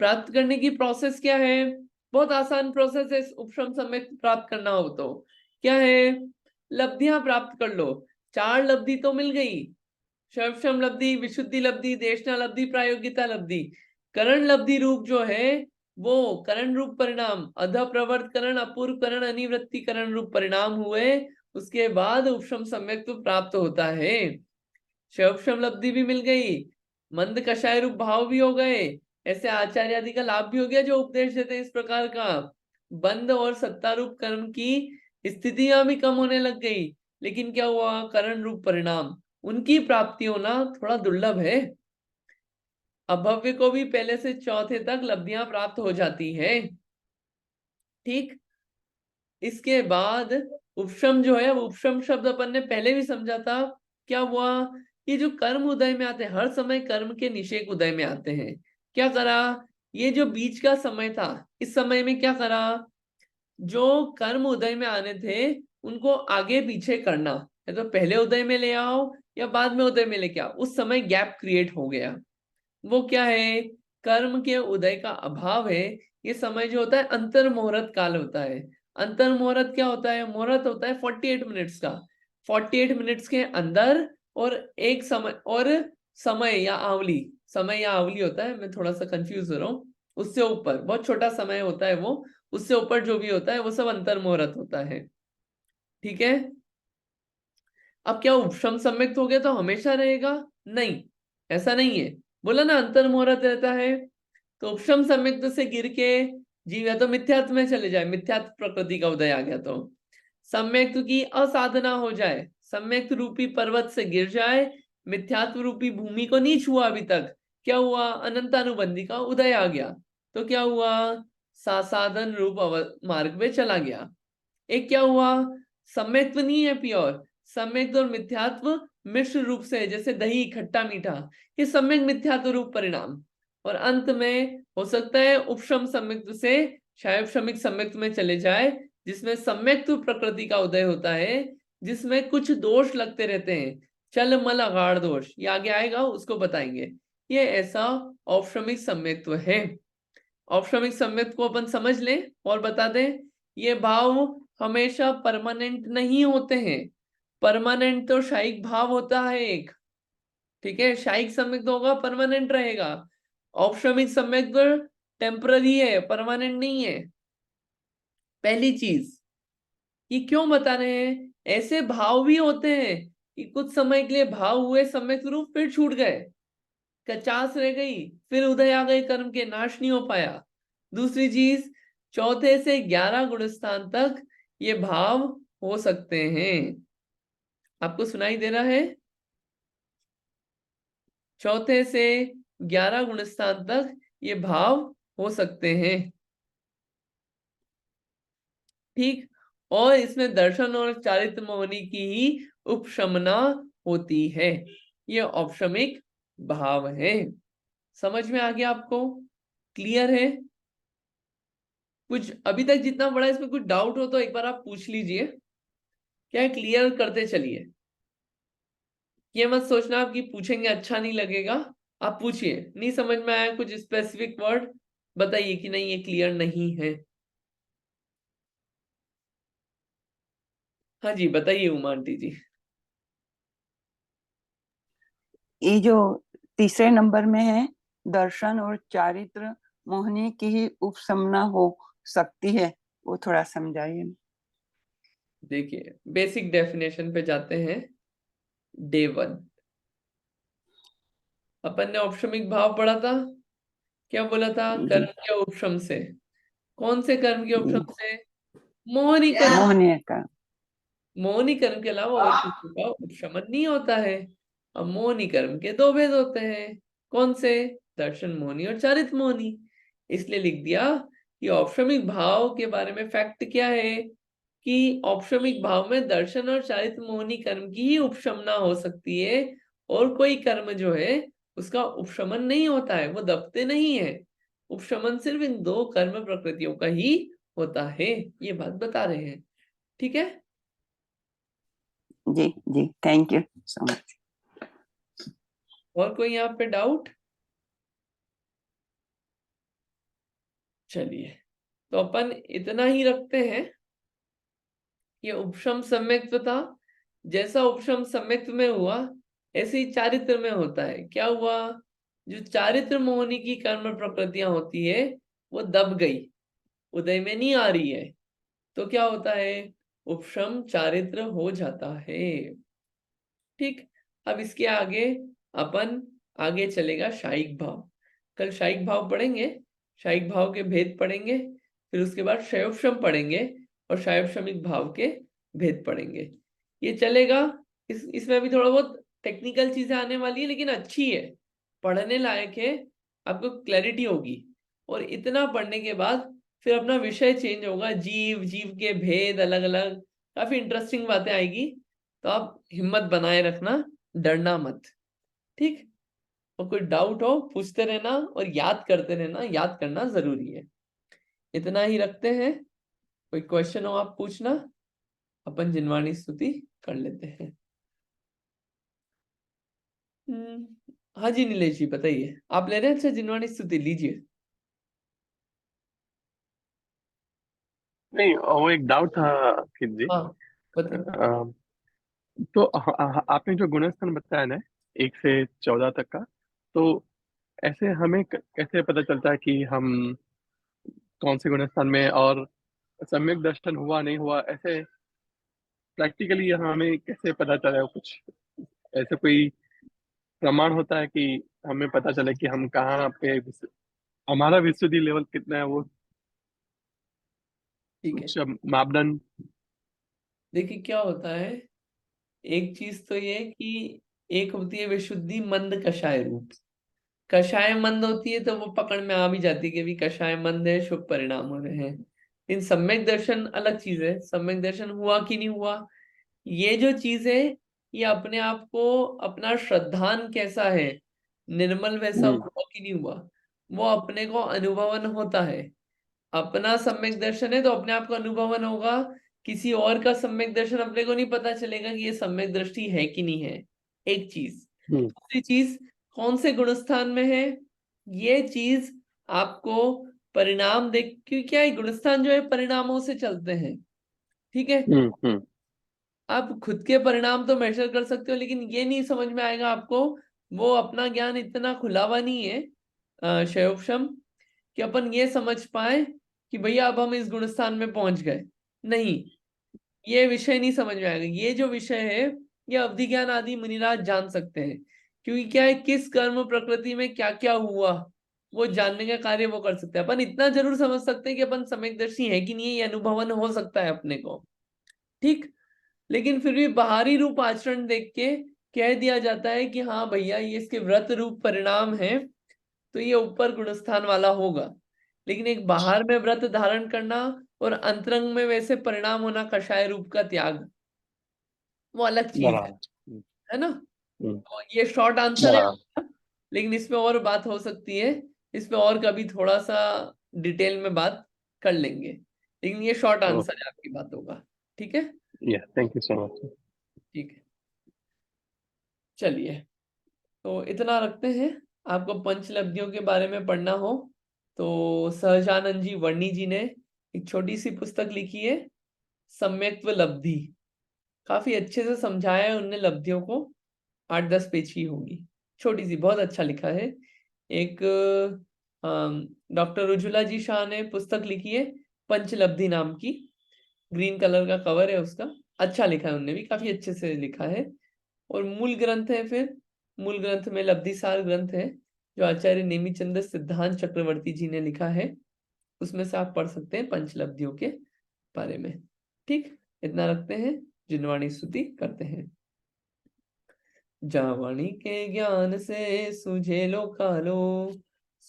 प्राप्त करने की प्रोसेस क्या है? बहुत आसान प्रोसेस है उपशम सम्यक प्राप्त करना हो तो। क्या है? लब्धियां प्राप्त कर लो। 4 लब्धि तो मिल गई, सर्वक्षम लब्धि, विशुद्धि लब्धि, देशना लब्धि, प्रायोगिता लब्धि। करण लब्धि रूप जो है वो करण रूप परिणाम, अध प्रवर्तकरण, अपूर्व करण, अनिवृत्ति करण रूप परिणाम हुए, उसके बाद उपशम सम्यक प्राप्त होता है। सर्वक्षम लब्धि भी मिल गई, मंद कषाय रूप भाव भी हो गए, ऐसे आचार्य आदि का लाभ भी हो गया जो उपदेश देते हैं इस प्रकार का। बंद और सत्ता रूप कर्म की स्थितियां भी कम होने लग गई, लेकिन क्या हुआ? करण रूप परिणाम, उनकी प्राप्ति होना थोड़ा दुर्लभ है। अभव्य को भी पहले से चौथे तक लब्धियां प्राप्त हो जाती है। ठीक, इसके बाद उपशम जो है, उपशम शब्द अपन ने पहले भी समझा था। क्या हुआ? ये जो कर्म उदय में आते हैं, हर समय कर्म के निषेक उदय में आते हैं। क्या करा? ये जो बीच का समय था, इस समय में क्या करा? जो कर्म उदय में आने थे उनको आगे पीछे करना है, तो पहले उदय में ले आओ या बाद में उदय में लेके आओ, उस समय गैप क्रिएट हो गया। वो क्या है? कर्म के उदय का अभाव है। ये समय जो होता है अंतर मुहूर्त काल होता है। अंतर मुहूर्त क्या होता है? मुहूर्त होता है 48 मिनट्स का। 48 मिनट्स के अंदर और एक समय, और समय या आवली होता है, मैं थोड़ा सा कंफ्यूज हो रहा हूँ, उससे ऊपर बहुत छोटा समय होता है वो, उससे ऊपर जो भी होता है वो सब अंतर्मुहूर्त होता है। ठीक है, अब क्या उपशम सम्यक्त हो गया तो हमेशा रहेगा? नहीं, ऐसा नहीं है। बोला ना अंतर्मुहूर्त रहता है, तो उपशम सम्यक्त से गिर के जीव या तो मिथ्यात्व में चले जाए, मिथ्यात्व प्रकृति का उदय आ गया, तो सम्यक्त की असाधना हो जाए, सम्यक्त रूपी पर्वत से गिर जाए, मिथ्यात्व रूपी भूमि को नहीं छुआ अभी तक, क्या हुआ? अनंतानुबंधी का उदय आ गया, तो क्या हुआ? साधन रूप मार्ग में चला गया। एक क्या हुआ? सम्यक्त्व नहीं है प्योर, सम्यक्त्व और मिथ्यात्व मिश्र रूप से, जैसे दही खट्टा मीठा, ये सम्यक मिथ्यात्व रूप परिणाम। और अंत में हो सकता है उपशम सम्यक्त्व से क्षायोपशमिक सम्यक्त्व में चले जाए, जिसमें सम्यक्त्व प्रकृति का उदय होता है, जिसमें कुछ दोष लगते रहते हैं, चल मल अगाढ़ दोष, ये आगे आएगा, उसको बताएंगे। ये ऐसा औपशमिक सम्यक्त्व है। औपशमिक सम्यक्त्व को अपन समझ लें और बता दें, ये भाव हमेशा परमानेंट नहीं होते हैं। परमानेंट तो शायिक भाव होता है एक, ठीक है, शायिक सम्यक्त्व होगा परमानेंट रहेगा, औपशमिक सम्यक्त्व टेम्पररी है, परमानेंट नहीं है। पहली चीज, ये क्यों बता रहे हैं? ऐसे भाव भी होते हैं कि कुछ समय के लिए भाव हुए सम्यक्त्व रूप, फिर छूट गए, कचास रह गई, फिर उदय आ गए, कर्म के नाश नहीं हो पाया। दूसरी चीज, चौथे से 11 गुण स्थान तक ये भाव हो सकते हैं। आपको सुनाई दे रहा है? चौथे से 11 गुण स्थान तक ये भाव हो सकते हैं, ठीक। और इसमें दर्शन और चारित्र मोहनी की ही उपशमना होती है, ये औपशमिक भाव है। समझ में आ गया आपको? क्लियर है? कुछ अभी तक जितना बड़ा इसमें कुछ डाउट हो तो एक बार आप पूछ लीजिए, क्या क्लियर करते चलिए। ये मत सोचना आप कि पूछेंगे अच्छा नहीं लगेगा, आप पूछिए, नहीं समझ में आया कुछ स्पेसिफिक वर्ड बताइए कि नहीं ये क्लियर नहीं है। हाँ जी बताइए उमा आंटी जी। ये जो तीसरे नंबर में है, दर्शन और चारित्र मोहनी की ही उपसमना हो सकती है, वो थोड़ा समझाइए। देखिए बेसिक डेफिनेशन पे जाते हैं। डे 1 अपन ने औपशमिक भाव पढ़ा था, क्या बोला था? जी। कर्म के उपशम से। कौन से कर्म के उपशम से? मोहनी कर्म। मोहनीय का। मोहनी कर्म के अलावा और किसी का उपशमन नहीं होता है। अब मोहनी कर्म के दो भेद होते हैं, कौन से? दर्शन मोहनी और चारित्र मोहनी। इसलिए लिख दिया कि औपशमिक भाव के बारे में फैक्ट क्या है कि औपशमिक भाव में दर्शन और चारित्र मोहनी कर्म की ही उपशमना हो सकती है, और कोई कर्म जो है उसका उपशमन नहीं होता है, वो दबते नहीं है। उपशमन सिर्फ इन दो कर्म प्रकृतियों का ही होता है, ये बात बता रहे हैं, ठीक है। जी जी, थैंक यू सो मच। और कोई यहाँ पे डाउट? चलिए, तो अपन इतना ही रखते हैं। ये उपशम सम्यक्त्व था, जैसा उपशम सम्यक्त्व में हुआ ऐसे ही चारित्र में होता है। क्या हुआ? जो चारित्र मोहनी की कर्म प्रकृतियां होती है वो दब गई, उदय में नहीं आ रही है, तो क्या होता है? उपशम चारित्र हो जाता है, ठीक। अब इसके आगे अपन आगे चलेगा शायिक भाव। कल शायिक भाव पढ़ेंगे, शायिक भाव के भेद पढ़ेंगे, फिर उसके बाद क्षयोपशम पढ़ेंगे और क्षयोपशमिक भाव के भेद पढ़ेंगे। ये चलेगा। इसमें भी थोड़ा बहुत टेक्निकल चीजें आने वाली है, लेकिन अच्छी है, पढ़ने लायक है, आपको क्लैरिटी होगी। और इतना पढ़ने के बाद फिर अपना विषय चेंज होगा, जीव, जीव के भेद अलग अलग, काफी इंटरेस्टिंग बातें आएगी। तो आप हिम्मत बनाए रखना, डरना मत, ठीक। और कोई डाउट हो पूछते रहना और याद करते रहना, याद करना जरूरी है। इतना ही रखते हैं, कोई क्वेश्चन हो आप पूछना, अपन जिनवाणी स्तुति कर लेते हैं। हाँ जी नीलेश जी बताइए, आप ले रहे हैं? अच्छा जिनवाणी स्तुति लीजिए। नहीं, वो एक डाउट था अंकित जी। हाँ बताइए। अ, तो आपने जो गुणस्थान बताया ना, 1 से 14 तक का, तो ऐसे हमें कैसे पता चलता है कि हम कौन से गुणस्थान में, और सम्यक दर्शन हुआ नहीं हुआ, ऐसे प्रैक्टिकली हमें कैसे पता चले? कुछ ऐसे कोई प्रमाण होता है कि हमें पता चले कि हम कहाँ पे हमारा विशुद्धि लेवल कितना है? वो ठीक है, कुछ मापदंड? देखिए क्या होता है, एक चीज तो ये कि एक होती है विशुद्धि मंद कषाय रूप। कषाय मंद होती है तो वो पकड़ में आ भी जाती है कि भी कषाय मंद है, शुभ परिणाम हो रहे हैं। इन सम्यक दर्शन अलग चीज है, सम्यक दर्शन हुआ कि नहीं हुआ, ये जो चीज है ये अपने आप को, अपना श्रद्धान कैसा है, निर्मल वैसा हम्म। हुआ कि नहीं हुआ, वो अपने को अनुभवन होता है। अपना सम्यक दर्शन है तो अपने आप को अनुभवन होगा, किसी और का सम्यक दर्शन अपने को नहीं पता चलेगा कि ये सम्यक दृष्टि है कि नहीं है। एक चीज। हम्म। दूसरी चीज, कौन से गुणस्थान में है, ये चीज आपको परिणाम देख, क्योंकि क्या है, गुणस्थान जो है परिणामों से चलते हैं। ठीक है, हम्म। आप खुद के परिणाम तो मेजर कर सकते हो, लेकिन ये नहीं समझ में आएगा आपको, वो अपना ज्ञान इतना खुला हुआ नहीं है शयोपशम, कि अपन ये समझ पाए कि भैया अब हम इस गुणस्थान में पहुंच गए। नहीं, ये विषय नहीं समझ में आएगा। ये जो विषय है ये अवधि ज्ञान आदि मुनिराज जान सकते हैं, क्योंकि क्या है, किस कर्म प्रकृति में क्या क्या हुआ वो जानने का कार्य वो कर सकते हैं। अपन इतना जरूर समझ सकते हैं कि अपन सम्यकदर्शी है कि नहीं है, ये अनुभवन हो सकता है अपने को। ठीक, लेकिन फिर भी बाहरी रूप आचरण देख के कह दिया जाता है कि हाँ भैया ये इसके व्रत रूप परिणाम है, तो ये ऊपर गुणस्थान वाला होगा। लेकिन एक बाहर में व्रत धारण करना और अंतरंग में वैसे परिणाम होना, कषाय रूप का त्याग, वो अलग चीज बराबर। है ना। हम्म। तो ये शॉर्ट आंसर बराबर। है, लेकिन इसमें और बात हो सकती है, इसमें और कभी थोड़ा सा डिटेल में बात कर लेंगे, लेकिन ये शॉर्ट आंसर है आपकी बातों का। ठीक है, या थैंक यू सो मच। ठीक है, चलिए, तो इतना रखते हैं। आपको पंचलब्धियों के बारे में पढ़ना हो तो सहजानंद जी वर्णी जी ने एक छोटी सी पुस्तक लिखी है, सम्यक्त्व लब्धि। काफी अच्छे से समझाया है उनने लब्धियों को, 8-10 पेज की होगी, छोटी सी, बहुत अच्छा लिखा है। एक डॉक्टर उज्ज्वला जी शाह ने पुस्तक लिखी है पंचलब्धि नाम की, ग्रीन कलर का कवर है उसका, अच्छा लिखा है उनने भी, काफी अच्छे से लिखा है। और मूल ग्रंथ है, फिर मूल ग्रंथ में लब्धिसार ग्रंथ है जो आचार्य नेमिचंद्र सिद्धांत चक्रवर्ती जी ने लिखा है, उसमें से आप पढ़ सकते हैं पंचलब्धियों के बारे में। ठीक, इतना रखते हैं, जिनवाणी स्तुति करते हैं। जावाणी के ज्ञान से सुझे लो कालो,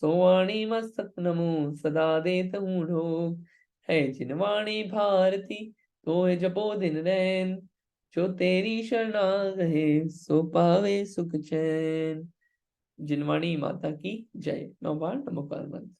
सोवाणी मस्तक नमो सदा देत हूँ ढोक। है जिनवाणी भारती तो है जपो दिन रैन, जो तेरी शरणा गए सो पावे सुख चैन। जिनवाणी माता की जय। नौ बार नमोकार मंत्र।